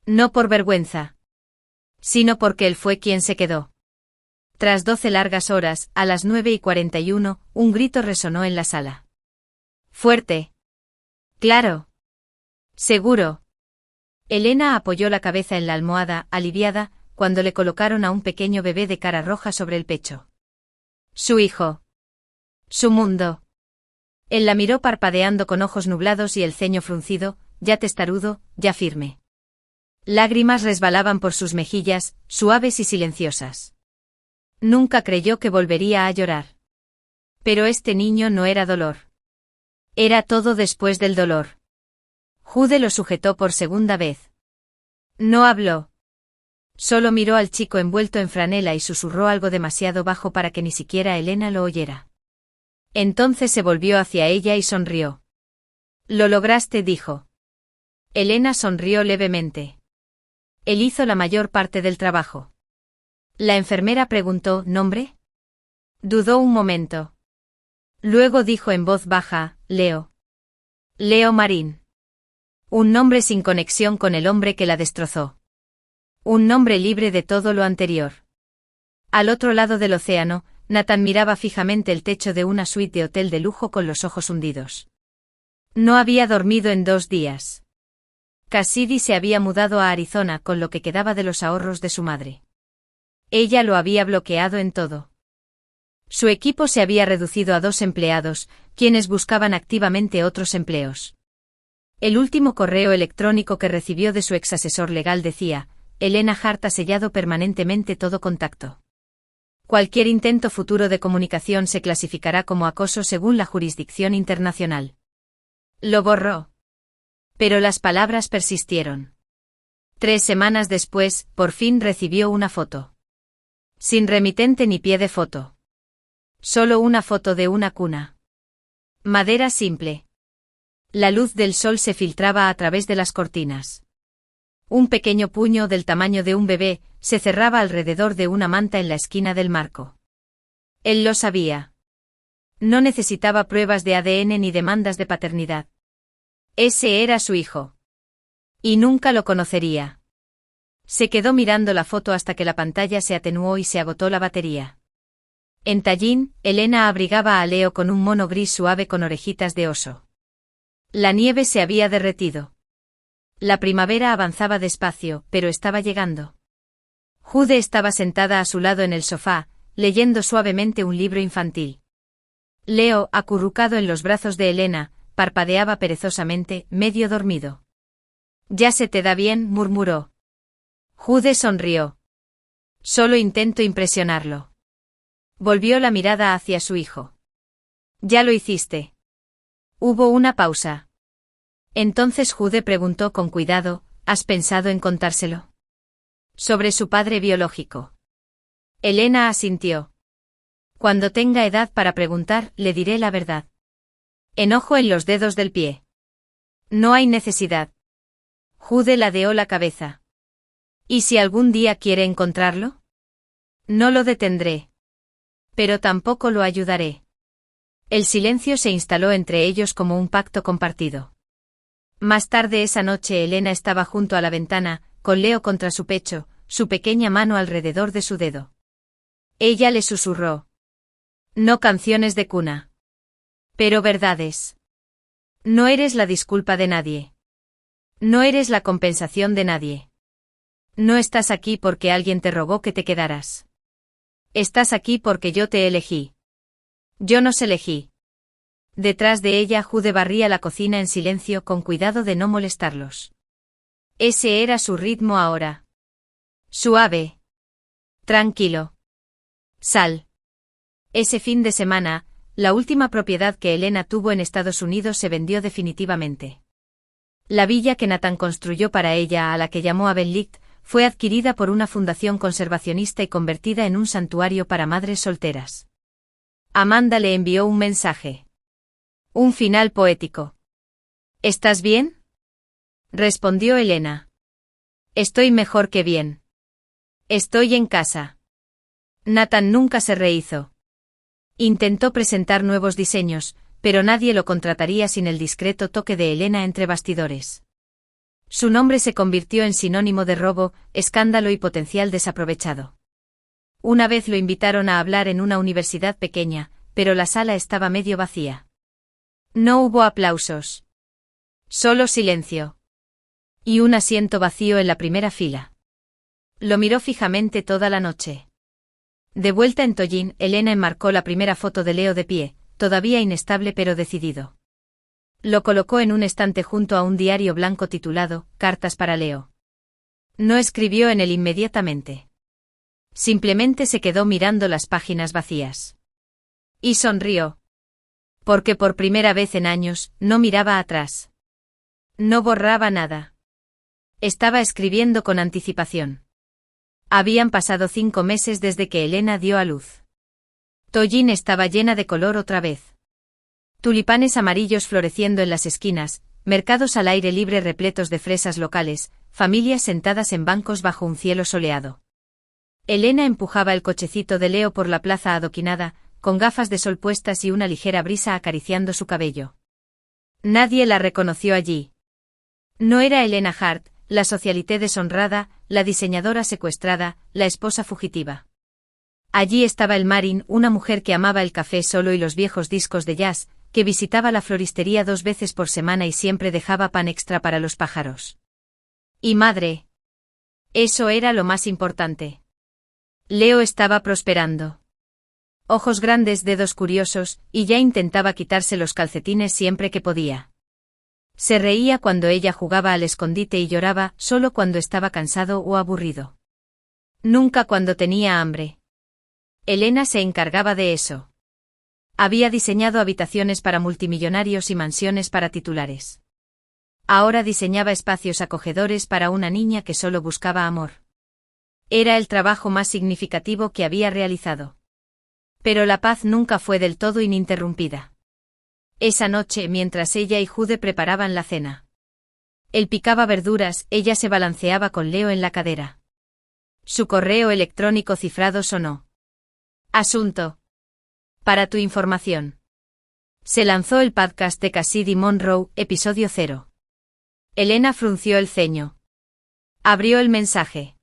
No por vergüenza. Sino porque él fue quien se quedó. Tras 12 largas horas, a las 9:41, un grito resonó en la sala. Fuerte. Claro. Seguro. Elena apoyó la cabeza en la almohada, aliviada, cuando le colocaron a un pequeño bebé de cara roja sobre el pecho. Su hijo. Su mundo. Él la miró parpadeando con ojos nublados y el ceño fruncido, ya testarudo, ya firme. Lágrimas resbalaban por sus mejillas, suaves y silenciosas. Nunca creyó que volvería a llorar. Pero este niño no era dolor. Era todo después del dolor. Jude lo sujetó por segunda vez. No habló. Solo miró al chico envuelto en franela y susurró algo demasiado bajo para que ni siquiera Elena lo oyera. Entonces se volvió hacia ella y sonrió. Lo lograste, dijo. Elena sonrió levemente. Él hizo la mayor parte del trabajo. La enfermera preguntó, ¿nombre? Dudó un momento. Luego dijo en voz baja, Leo. Leo Marín. Un nombre sin conexión con el hombre que la destrozó. Un nombre libre de todo lo anterior. Al otro lado del océano, Nathan miraba fijamente el techo de una suite de hotel de lujo con los ojos hundidos. No había dormido en 2 días. Cassidy se había mudado a Arizona con lo que quedaba de los ahorros de su madre. Ella lo había bloqueado en todo. Su equipo se había reducido a 2 empleados, quienes buscaban activamente otros empleos. El último correo electrónico que recibió de su ex asesor legal decía, Elena Hart ha sellado permanentemente todo contacto. Cualquier intento futuro de comunicación se clasificará como acoso según la jurisdicción internacional. Lo borró. Pero las palabras persistieron. 3 semanas después, por fin recibió una foto. Sin remitente ni pie de foto. Solo una foto de una cuna. Madera simple. La luz del sol se filtraba a través de las cortinas. Un pequeño puño del tamaño de un bebé se cerraba alrededor de una manta en la esquina del marco. Él lo sabía. No necesitaba pruebas de ADN ni demandas de paternidad. Ese era su hijo. Y nunca lo conocería. Se quedó mirando la foto hasta que la pantalla se atenuó y se agotó la batería. En Tallinn, Elena abrigaba a Leo con un mono gris suave con orejitas de oso. La nieve se había derretido. La primavera avanzaba despacio, pero estaba llegando. Jude estaba sentada a su lado en el sofá, leyendo suavemente un libro infantil. Leo, acurrucado en los brazos de Elena, parpadeaba perezosamente, medio dormido. «Ya se te da bien», murmuró. Jude sonrió. «Solo intento impresionarlo». Volvió la mirada hacia su hijo. «Ya lo hiciste». Hubo una pausa. Entonces Jude preguntó con cuidado, ¿has pensado en contárselo? Sobre su padre biológico. Elena asintió. Cuando tenga edad para preguntar, le diré la verdad. Enojo en los dedos del pie. No hay necesidad. Jude ladeó la cabeza. ¿Y si algún día quiere encontrarlo? No lo detendré. Pero tampoco lo ayudaré. El silencio se instaló entre ellos como un pacto compartido. Más tarde esa noche Elena estaba junto a la ventana, con Leo contra su pecho, su pequeña mano alrededor de su dedo. Ella le susurró. No canciones de cuna. Pero verdades. No eres la disculpa de nadie. No eres la compensación de nadie. No estás aquí porque alguien te rogó que te quedaras. Estás aquí porque yo te elegí. Yo nos elegí. Detrás de ella Jude barría la cocina en silencio con cuidado de no molestarlos. Ese era su ritmo ahora. Suave. Tranquilo. Sal. Ese fin de semana, la última propiedad que Elena tuvo en Estados Unidos se vendió definitivamente. La villa que Nathan construyó para ella, a la que llamó Avonlicht, fue adquirida por una fundación conservacionista y convertida en un santuario para madres solteras. Amanda le envió un mensaje. Un final poético. ¿Estás bien? Respondió Elena. Estoy mejor que bien. Estoy en casa. Nathan nunca se rehízo. Intentó presentar nuevos diseños, pero nadie lo contrataría sin el discreto toque de Elena entre bastidores. Su nombre se convirtió en sinónimo de robo, escándalo y potencial desaprovechado. Una vez lo invitaron a hablar en una universidad pequeña, pero la sala estaba medio vacía. No hubo aplausos. Solo silencio. Y un asiento vacío en la primera fila. Lo miró fijamente toda la noche. De vuelta en Tallinn, Elena enmarcó la primera foto de Leo de pie, todavía inestable pero decidido. Lo colocó en un estante junto a un diario blanco titulado «Cartas para Leo». No escribió en él inmediatamente. Simplemente se quedó mirando las páginas vacías. Y sonrió. Porque por primera vez en años, no miraba atrás. No borraba nada. Estaba escribiendo con anticipación. Habían pasado 5 meses desde que Elena dio a luz. Tollen estaba llena de color otra vez. Tulipanes amarillos floreciendo en las esquinas, mercados al aire libre repletos de fresas locales, familias sentadas en bancos bajo un cielo soleado. Elena empujaba el cochecito de Leo por la plaza adoquinada, con gafas de sol puestas y una ligera brisa acariciando su cabello. Nadie la reconoció allí. No era Elena Hart, la socialité deshonrada, la diseñadora secuestrada, la esposa fugitiva. Allí estaba el Marin, una mujer que amaba el café solo y los viejos discos de jazz, que visitaba la floristería 2 veces por semana y siempre dejaba pan extra para los pájaros. Y madre. Eso era lo más importante. Leo estaba prosperando. Ojos grandes, dedos curiosos, y ya intentaba quitarse los calcetines siempre que podía. Se reía cuando ella jugaba al escondite y lloraba solo cuando estaba cansado o aburrido. Nunca cuando tenía hambre. Elena se encargaba de eso. Había diseñado habitaciones para multimillonarios y mansiones para titulares. Ahora diseñaba espacios acogedores para una niña que solo buscaba amor. Era el trabajo más significativo que había realizado. Pero la paz nunca fue del todo ininterrumpida. Esa noche, mientras ella y Jude preparaban la cena. Él picaba verduras, ella se balanceaba con Leo en la cadera. Su correo electrónico cifrado sonó. Asunto. Para tu información. Se lanzó el podcast de Cassidy Monroe, episodio 0. Elena frunció el ceño. Abrió el mensaje.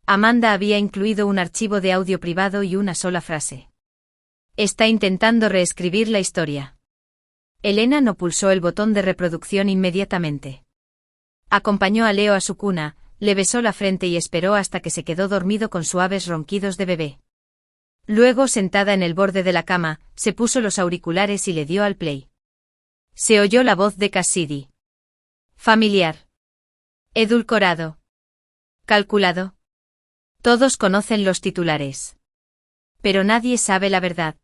Amanda había incluido un archivo de audio privado y una sola frase. Está intentando reescribir la historia. Elena no pulsó el botón de reproducción inmediatamente. Acompañó a Leo a su cuna, le besó la frente y esperó hasta que se quedó dormido con suaves ronquidos de bebé. Luego, sentada en el borde de la cama, se puso los auriculares y le dio al play. Se oyó la voz de Cassidy. Familiar. Edulcorado. Calculado. Todos conocen los titulares. Pero nadie sabe la verdad.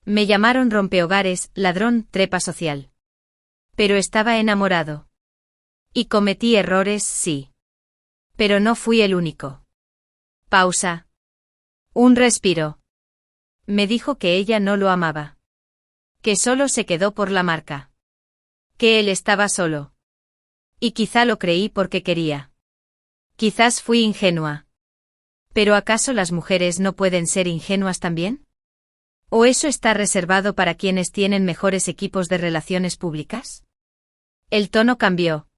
Me llamaron rompehogares, ladrón, trepa social. Pero estaba enamorado. Y cometí errores, sí. Pero no fui el único. Pausa. Un respiro. Me dijo que ella no lo amaba. Que solo se quedó por la marca. Que él estaba solo. Y quizá lo creí porque quería. Quizás fui ingenua. ¿Pero acaso las mujeres no pueden ser ingenuas también? ¿O eso está reservado para quienes tienen mejores equipos de relaciones públicas? El tono cambió.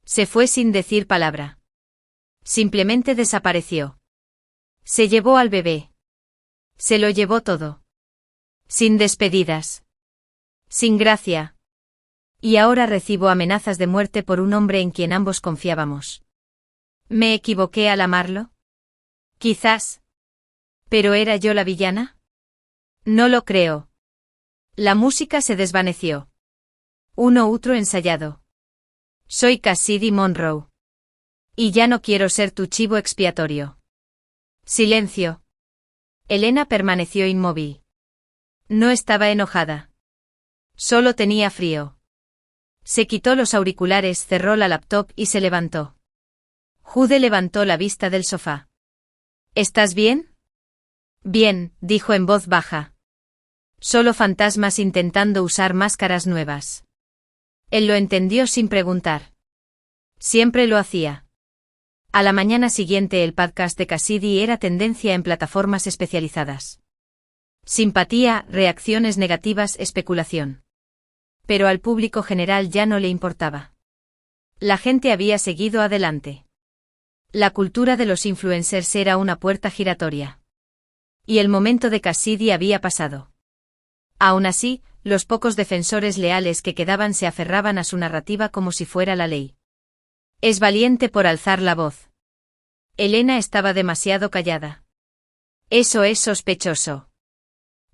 Se fue sin decir palabra. Simplemente desapareció. Se llevó al bebé. Se lo llevó todo. Sin despedidas. Sin gracia. Y ahora recibo amenazas de muerte por un hombre en quien ambos confiábamos. ¿Me equivoqué al amarlo? Quizás. ¿Pero era yo la villana? No lo creo. La música se desvaneció. Uno otro ensayado. Soy Cassidy Monroe. Y ya no quiero ser tu chivo expiatorio. Silencio. Elena permaneció inmóvil. No estaba enojada. Solo tenía frío. Se quitó los auriculares, cerró la laptop y se levantó. Jude levantó la vista del sofá. ¿Estás bien? Bien, dijo en voz baja. Solo fantasmas intentando usar máscaras nuevas. Él lo entendió sin preguntar. Siempre lo hacía. A la mañana siguiente el podcast de Cassidy era tendencia en plataformas especializadas. Simpatía, reacciones negativas, especulación. Pero al público general ya no le importaba. La gente había seguido adelante. La cultura de los influencers era una puerta giratoria. Y el momento de Cassidy había pasado. Aún así, los pocos defensores leales que quedaban se aferraban a su narrativa como si fuera la ley. Es valiente por alzar la voz. Elena estaba demasiado callada. Eso es sospechoso.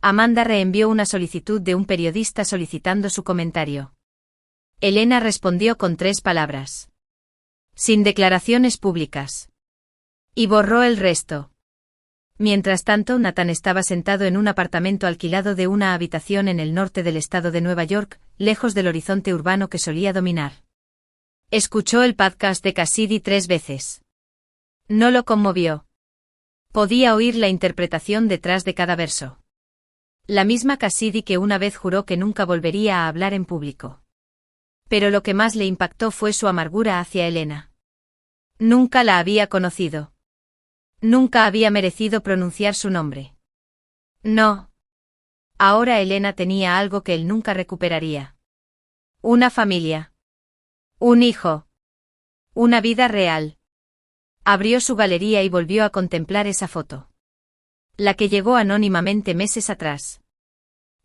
Amanda reenvió una solicitud de un periodista solicitando su comentario. Elena respondió con 3 palabras. Sin declaraciones públicas. Y borró el resto. Mientras tanto, Nathan estaba sentado en un apartamento alquilado de una habitación en el norte del estado de Nueva York, lejos del horizonte urbano que solía dominar. Escuchó el podcast de Cassidy 3 veces. No lo conmovió. Podía oír la interpretación detrás de cada verso. La misma Cassidy que una vez juró que nunca volvería a hablar en público. Pero lo que más le impactó fue su amargura hacia Elena. Nunca la había conocido. Nunca había merecido pronunciar su nombre. No. Ahora Elena tenía algo que él nunca recuperaría. Una familia. Un hijo. Una vida real. Abrió su galería y volvió a contemplar esa foto. La que llegó anónimamente meses atrás.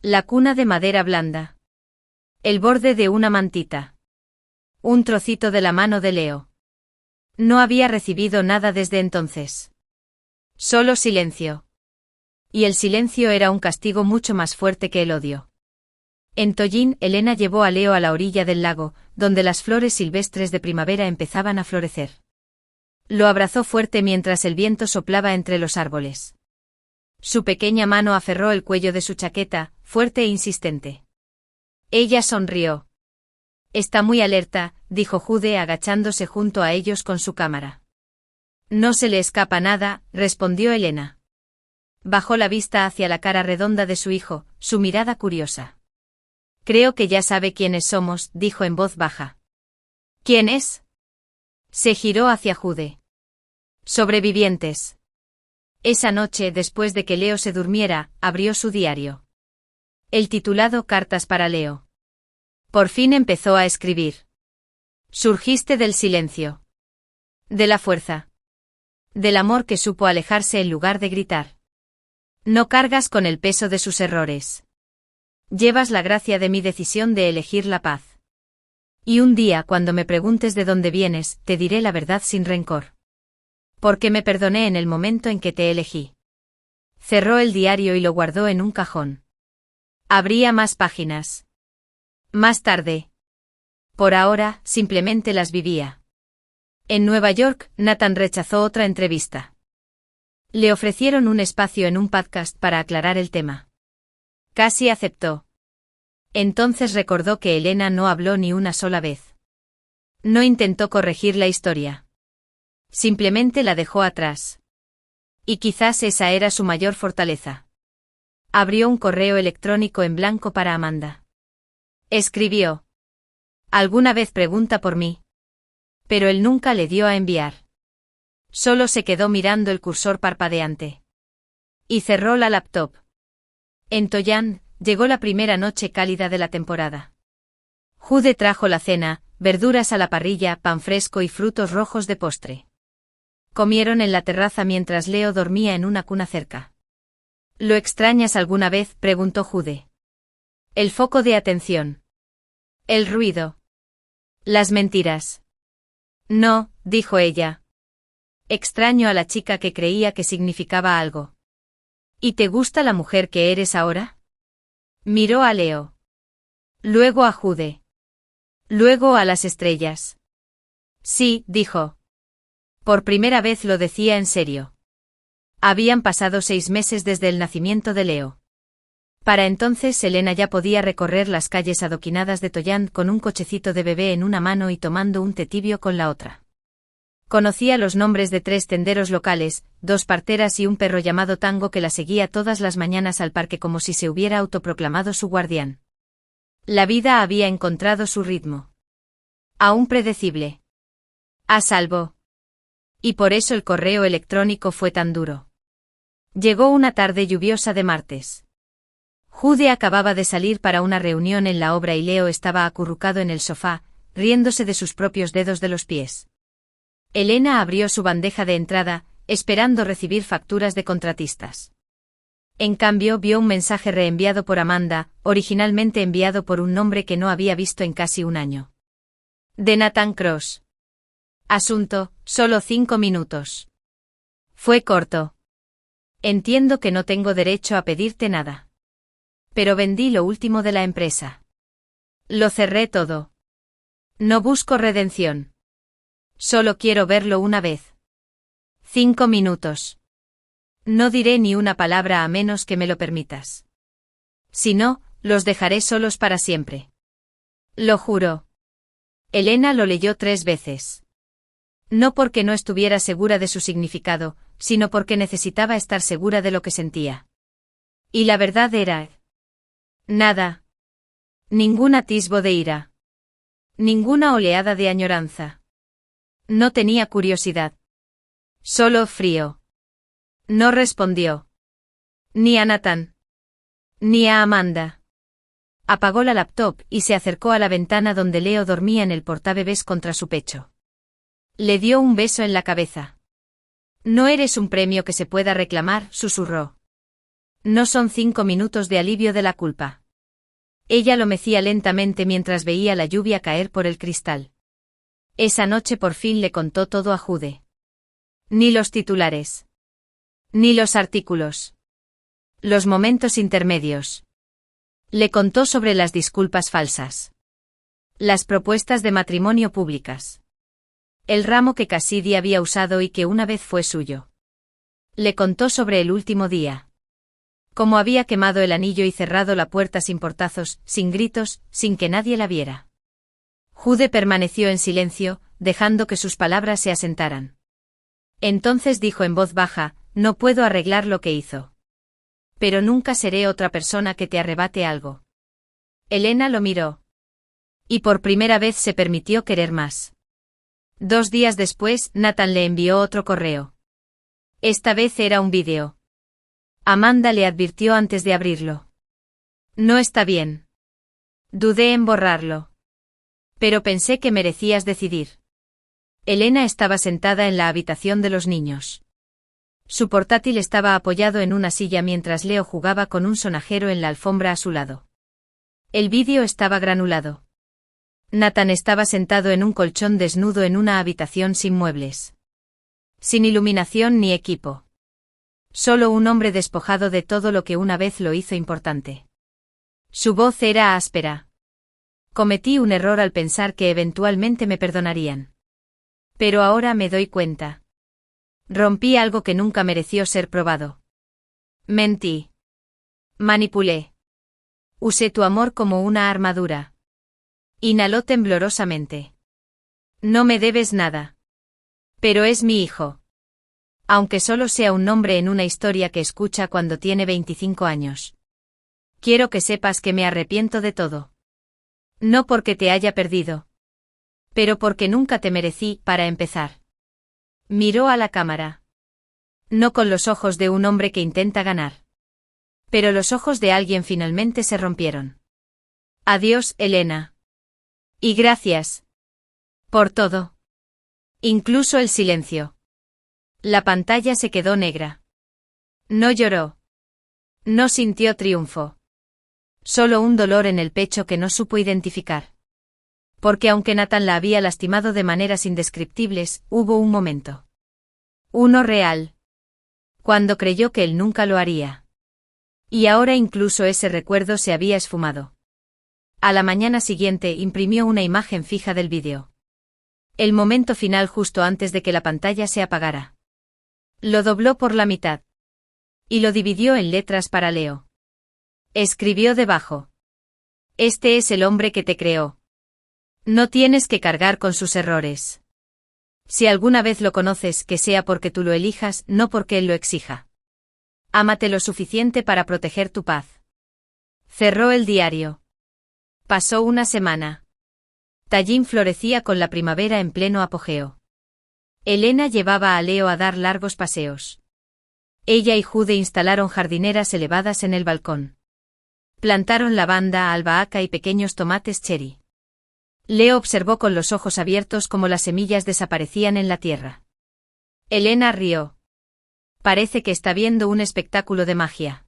La cuna de madera blanda. El borde de una mantita. Un trocito de la mano de Leo. No había recibido nada desde entonces. Solo silencio. Y el silencio era un castigo mucho más fuerte que el odio. En Tollyne, Elena llevó a Leo a la orilla del lago, donde las flores silvestres de primavera empezaban a florecer. Lo abrazó fuerte mientras el viento soplaba entre los árboles. Su pequeña mano aferró el cuello de su chaqueta, fuerte e insistente. Ella sonrió. Está muy alerta, dijo Jude agachándose junto a ellos con su cámara. No se le escapa nada, respondió Elena. Bajó la vista hacia la cara redonda de su hijo, su mirada curiosa. Creo que ya sabe quiénes somos, dijo en voz baja. ¿Quién es? Se giró hacia Jude. Sobrevivientes. Esa noche, después de que Leo se durmiera, abrió su diario. El titulado Cartas para Leo. Por fin empezó a escribir. Surgiste del silencio. De la fuerza. Del amor que supo alejarse en lugar de gritar. No cargas con el peso de sus errores. Llevas la gracia de mi decisión de elegir la paz. Y un día, cuando me preguntes de dónde vienes, te diré la verdad sin rencor. Porque me perdoné en el momento en que te elegí. Cerró el diario y lo guardó en un cajón. Abría más páginas. Más tarde. Por ahora, simplemente las vivía. En Nueva York, Nathan rechazó otra entrevista. Le ofrecieron un espacio en un podcast para aclarar el tema. Casi aceptó. Entonces recordó que Elena no habló ni una sola vez. No intentó corregir la historia. Simplemente la dejó atrás. Y quizás esa era su mayor fortaleza. Abrió un correo electrónico en blanco para Amanda. Escribió. ¿Alguna vez pregunta por mí? Pero él nunca le dio a enviar. Solo se quedó mirando el cursor parpadeante. Y cerró la laptop. En Tollyne, llegó la primera noche cálida de la temporada. Jude trajo la cena, verduras a la parrilla, pan fresco y frutos rojos de postre. Comieron en la terraza mientras Leo dormía en una cuna cerca. ¿Lo extrañas alguna vez?, preguntó Jude. El foco de atención. El ruido. Las mentiras. No, dijo ella. Extraño a la chica que creía que significaba algo. ¿Y te gusta la mujer que eres ahora? Miró a Leo. Luego a Jude. Luego a las estrellas. Sí, dijo. Por primera vez lo decía en serio. Habían pasado 6 meses desde el nacimiento de Leo. Para entonces Elena ya podía recorrer las calles adoquinadas de Tollyne con un cochecito de bebé en una mano y tomando un té tibio con la otra. Conocía los nombres de 3 tenderos locales, 2 parteras y un perro llamado Tango que la seguía todas las mañanas al parque como si se hubiera autoproclamado su guardián. La vida había encontrado su ritmo. Aún predecible. A salvo. Y por eso el correo electrónico fue tan duro. Llegó una tarde lluviosa de martes. Jude acababa de salir para una reunión en la obra y Leo estaba acurrucado en el sofá, riéndose de sus propios dedos de los pies. Elena abrió su bandeja de entrada, esperando recibir facturas de contratistas. En cambio vio un mensaje reenviado por Amanda, originalmente enviado por un nombre que no había visto en casi un año. De Nathan Cross. Asunto, solo 5 minutos. Fue corto. Entiendo que no tengo derecho a pedirte nada. Pero vendí lo último de la empresa. Lo cerré todo. No busco redención. Solo quiero verlo una vez. 5 minutos. No diré ni una palabra a menos que me lo permitas. Si no, los dejaré solos para siempre. Lo juro. Elena lo leyó 3 veces. No porque no estuviera segura de su significado, sino porque necesitaba estar segura de lo que sentía. Y la verdad era... nada. Ningún atisbo de ira. Ninguna oleada de añoranza. No tenía curiosidad. Solo frío. No respondió. Ni a Nathan. Ni a Amanda. Apagó la laptop y se acercó a la ventana donde Leo dormía en el portabebés contra su pecho. Le dio un beso en la cabeza. No eres un premio que se pueda reclamar, susurró. No son 5 minutos de alivio de la culpa. Ella lo mecía lentamente mientras veía la lluvia caer por el cristal. Esa noche por fin le contó todo a Jude. Ni los titulares. Ni los artículos. Los momentos intermedios. Le contó sobre las disculpas falsas. Las propuestas de matrimonio públicas. El ramo que Cassidy había usado y que una vez fue suyo. Le contó sobre el último día. Cómo había quemado el anillo y cerrado la puerta sin portazos, sin gritos, sin que nadie la viera. Jude permaneció en silencio, dejando que sus palabras se asentaran. Entonces dijo en voz baja, no puedo arreglar lo que hizo. Pero nunca seré otra persona que te arrebate algo. Elena lo miró. Y por primera vez se permitió querer más. 2 días después, Nathan le envió otro correo. Esta vez era un vídeo. Amanda le advirtió antes de abrirlo. No está bien. Dudé en borrarlo. Pero pensé que merecías decidir. Elena estaba sentada en la habitación de los niños. Su portátil estaba apoyado en una silla mientras Leo jugaba con un sonajero en la alfombra a su lado. El vídeo estaba granulado. Nathan estaba sentado en un colchón desnudo en una habitación sin muebles. Sin iluminación ni equipo. Solo un hombre despojado de todo lo que una vez lo hizo importante. Su voz era áspera. Cometí un error al pensar que eventualmente me perdonarían. Pero ahora me doy cuenta. Rompí algo que nunca mereció ser probado. Mentí. Manipulé. Usé tu amor como una armadura. Inhaló temblorosamente. No me debes nada. Pero es mi hijo. Aunque solo sea un nombre en una historia que escucha cuando tiene 25 años. Quiero que sepas que me arrepiento de todo. No porque te haya perdido. Pero porque nunca te merecí, para empezar. Miró a la cámara. No con los ojos de un hombre que intenta ganar. Pero los ojos de alguien finalmente se rompieron. Adiós, Elena. Y gracias. Por todo. Incluso el silencio. La pantalla se quedó negra. No lloró. No sintió triunfo. Solo un dolor en el pecho que no supo identificar. Porque aunque Nathan la había lastimado de maneras indescriptibles, hubo un momento. Uno real. Cuando creyó que él nunca lo haría. Y ahora incluso ese recuerdo se había esfumado. A la mañana siguiente imprimió una imagen fija del vídeo. El momento final justo antes de que la pantalla se apagara. Lo dobló por la mitad. Y lo dividió en letras para Leo. Escribió debajo. Este es el hombre que te creó. No tienes que cargar con sus errores. Si alguna vez lo conoces, que sea porque tú lo elijas, no porque él lo exija. Ámate lo suficiente para proteger tu paz. Cerró el diario. Pasó una semana. Tallinn florecía con la primavera en pleno apogeo. Elena llevaba a Leo a dar largos paseos. Ella y Jude instalaron jardineras elevadas en el balcón. Plantaron lavanda, albahaca y pequeños tomates cherry. Leo observó con los ojos abiertos cómo las semillas desaparecían en la tierra. Elena rió. Parece que está viendo un espectáculo de magia.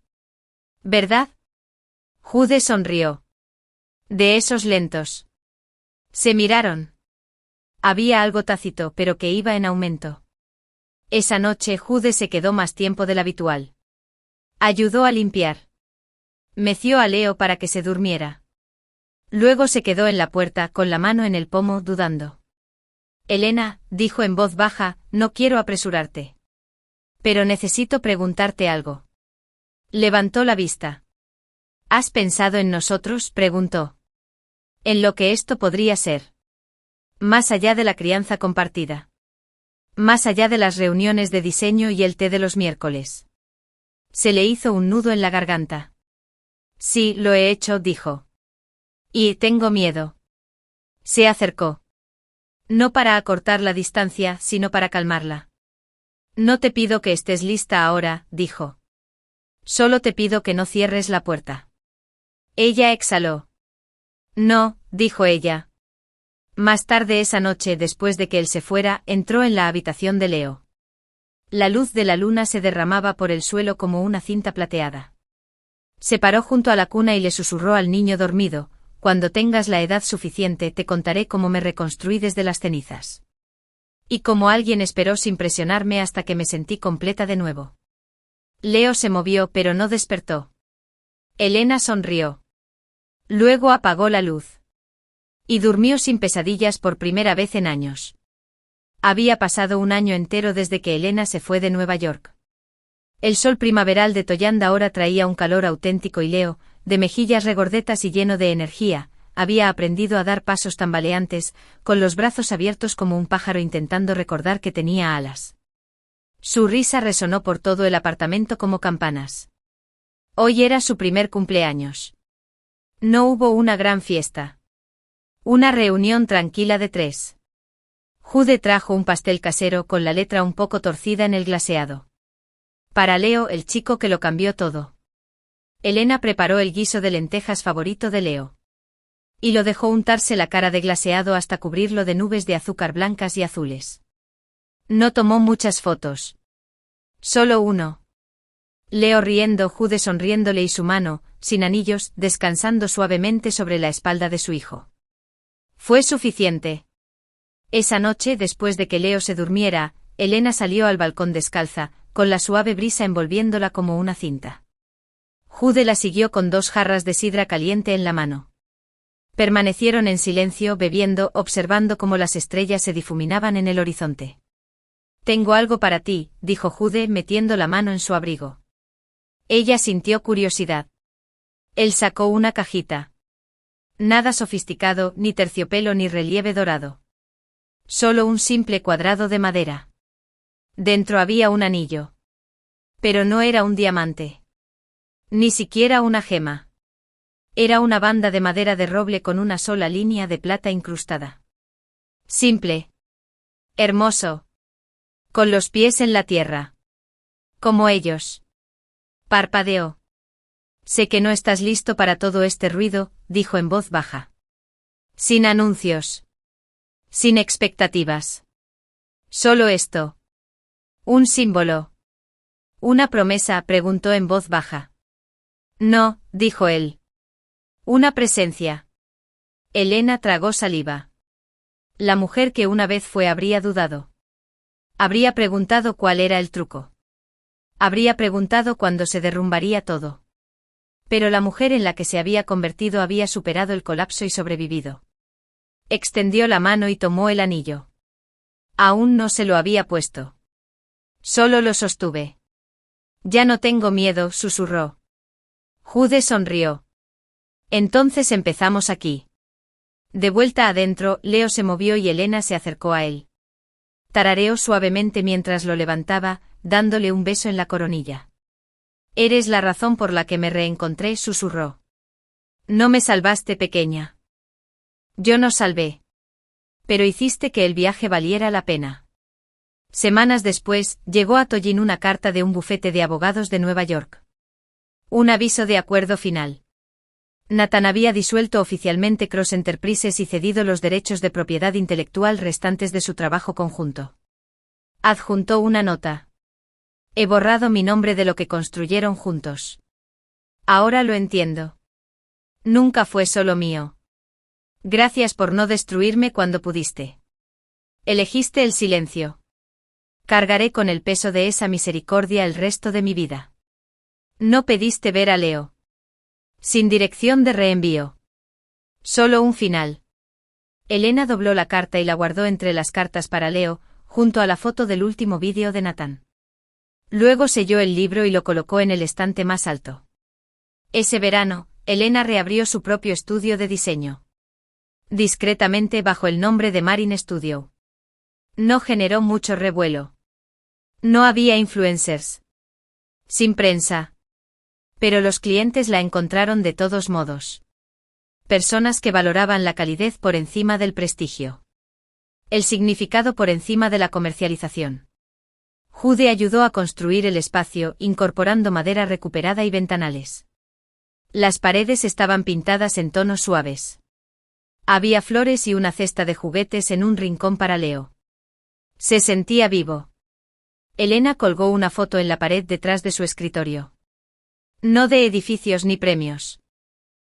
¿Verdad? Jude sonrió. De esos lentos. Se miraron. Había algo tácito, pero que iba en aumento. Esa noche Jude se quedó más tiempo del habitual. Ayudó a limpiar. Meció a Leo para que se durmiera. Luego se quedó en la puerta con la mano en el pomo dudando. Elena, dijo en voz baja, no quiero apresurarte. Pero necesito preguntarte algo. Levantó la vista. ¿Has pensado en nosotros?, preguntó. En lo que esto podría ser. Más allá de la crianza compartida. Más allá de las reuniones de diseño y el té de los miércoles. Se le hizo un nudo en la garganta. Sí, lo he hecho, dijo. Y tengo miedo. Se acercó. No para acortar la distancia, sino para calmarla. No te pido que estés lista ahora, dijo. Solo te pido que no cierres la puerta. Ella exhaló. No, dijo ella. Más tarde esa noche, después de que él se fuera, entró en la habitación de Leo. La luz de la luna se derramaba por el suelo como una cinta plateada. Se paró junto a la cuna y le susurró al niño dormido: cuando tengas la edad suficiente te contaré cómo me reconstruí desde las cenizas. Y como alguien esperó sin presionarme hasta que me sentí completa de nuevo. Leo se movió pero no despertó. Elena sonrió. Luego apagó la luz. Y durmió sin pesadillas por primera vez en años. Había pasado un año entero desde que Elena se fue de Nueva York. El sol primaveral de Toyanda ahora traía un calor auténtico y Leo, de mejillas regordetas y lleno de energía, había aprendido a dar pasos tambaleantes, con los brazos abiertos como un pájaro intentando recordar que tenía alas. Su risa resonó por todo el apartamento como campanas. Hoy era su primer cumpleaños. No hubo una gran fiesta. Una reunión tranquila de 3. Jude trajo un pastel casero con la letra un poco torcida en el glaseado. Para Leo, el chico que lo cambió todo. Elena preparó el guiso de lentejas favorito de Leo. Y lo dejó untarse la cara de glaseado hasta cubrirlo de nubes de azúcar blancas y azules. No tomó muchas fotos. Solo uno. Leo riendo, Jude sonriéndole y su mano, sin anillos, descansando suavemente sobre la espalda de su hijo. Fue suficiente. Esa noche, después de que Leo se durmiera, Elena salió al balcón descalza, con la suave brisa envolviéndola como una cinta. Jude la siguió con 2 jarras de sidra caliente en la mano. Permanecieron en silencio, bebiendo, observando cómo las estrellas se difuminaban en el horizonte. Tengo algo para ti, dijo Jude metiendo la mano en su abrigo. Ella sintió curiosidad. Él sacó una cajita. Nada sofisticado, ni terciopelo ni relieve dorado. Solo un simple cuadrado de madera. Dentro había un anillo. Pero no era un diamante. Ni siquiera una gema. Era una banda de madera de roble con una sola línea de plata incrustada. Simple. Hermoso. Con los pies en la tierra. Como ellos. Parpadeó. Sé que no estás listo para todo este ruido, dijo en voz baja. Sin anuncios. Sin expectativas. Solo esto. Un símbolo. ¿Una promesa?, preguntó en voz baja. No, dijo él. Una presencia. Elena tragó saliva. La mujer que una vez fue habría dudado. Habría preguntado cuál era el truco. Habría preguntado cuándo se derrumbaría todo. Pero la mujer en la que se había convertido había superado el colapso y sobrevivido. Extendió la mano y tomó el anillo. Aún no se lo había puesto. Solo lo sostuve. Ya no tengo miedo, susurró. Jude sonrió. Entonces empezamos aquí. De vuelta adentro, Leo se movió y Elena se acercó a él. Tarareó suavemente mientras lo levantaba, dándole un beso en la coronilla. Eres la razón por la que me reencontré, susurró. No me salvaste, pequeña. Yo no salvé. Pero hiciste que el viaje valiera la pena. Semanas después, llegó a Tollin una carta de un bufete de abogados de Nueva York. Un aviso de acuerdo final. Nathan había disuelto oficialmente Cross Enterprises y cedido los derechos de propiedad intelectual restantes de su trabajo conjunto. Adjuntó una nota. He borrado mi nombre de lo que construyeron juntos. Ahora lo entiendo. Nunca fue solo mío. Gracias por no destruirme cuando pudiste. Elegiste el silencio. Cargaré con el peso de esa misericordia el resto de mi vida. No pediste ver a Leo. Sin dirección de reenvío. Solo un final. Elena dobló la carta y la guardó entre las cartas para Leo, junto a la foto del último vídeo de Nathan. Luego selló el libro y lo colocó en el estante más alto. Ese verano, Elena reabrió su propio estudio de diseño. Discretamente bajo el nombre de Marin Studio. No generó mucho revuelo. No había influencers. Sin prensa. Pero los clientes la encontraron de todos modos. Personas que valoraban la calidez por encima del prestigio. El significado por encima de la comercialización. Jude ayudó a construir el espacio, incorporando madera recuperada y ventanales. Las paredes estaban pintadas en tonos suaves. Había flores y una cesta de juguetes en un rincón para Leo. Se sentía vivo. Elena colgó una foto en la pared detrás de su escritorio. No de edificios ni premios.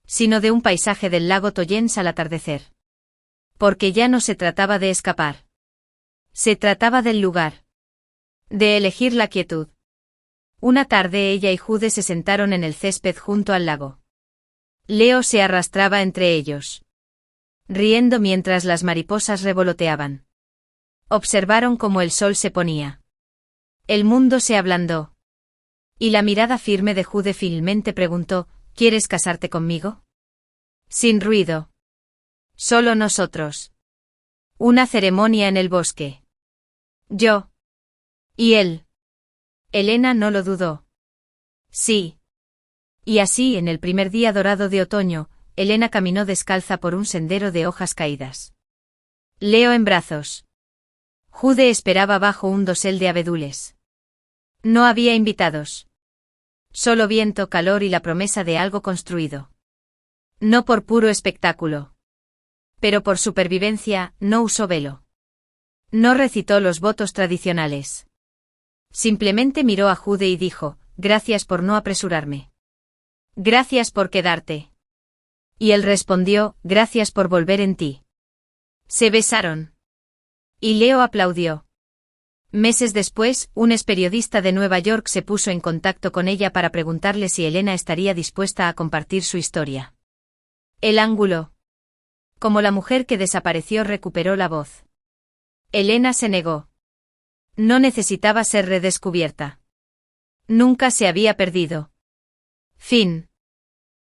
Sino de un paisaje del lago Toyens al atardecer. Porque ya no se trataba de escapar. Se trataba del lugar. De elegir la quietud. Una tarde ella y Jude se sentaron en el césped junto al lago. Leo se arrastraba entre ellos. Riendo mientras las mariposas revoloteaban. Observaron cómo el sol se ponía. El mundo se ablandó. Y la mirada firme de Jude finalmente preguntó, ¿quieres casarte conmigo? Sin ruido. Solo nosotros. Una ceremonia en el bosque. Yo. Y él. Elena no lo dudó. Sí. Y así, en el primer día dorado de otoño, Elena caminó descalza por un sendero de hojas caídas. Leo en brazos. Jude esperaba bajo un dosel de abedules. No había invitados. Solo viento, calor y la promesa de algo construido. No por puro espectáculo. Pero por supervivencia, no usó velo. No recitó los votos tradicionales. Simplemente miró a Jude y dijo, gracias por no apresurarme. Gracias por quedarte. Y él respondió, gracias por volver en ti. Se besaron. Y Leo aplaudió. Meses después, un experiodista de Nueva York se puso en contacto con ella para preguntarle si Elena estaría dispuesta a compartir su historia. El ángulo. Como la mujer que desapareció recuperó la voz. Elena se negó. No necesitaba ser redescubierta. Nunca se había perdido. Fin.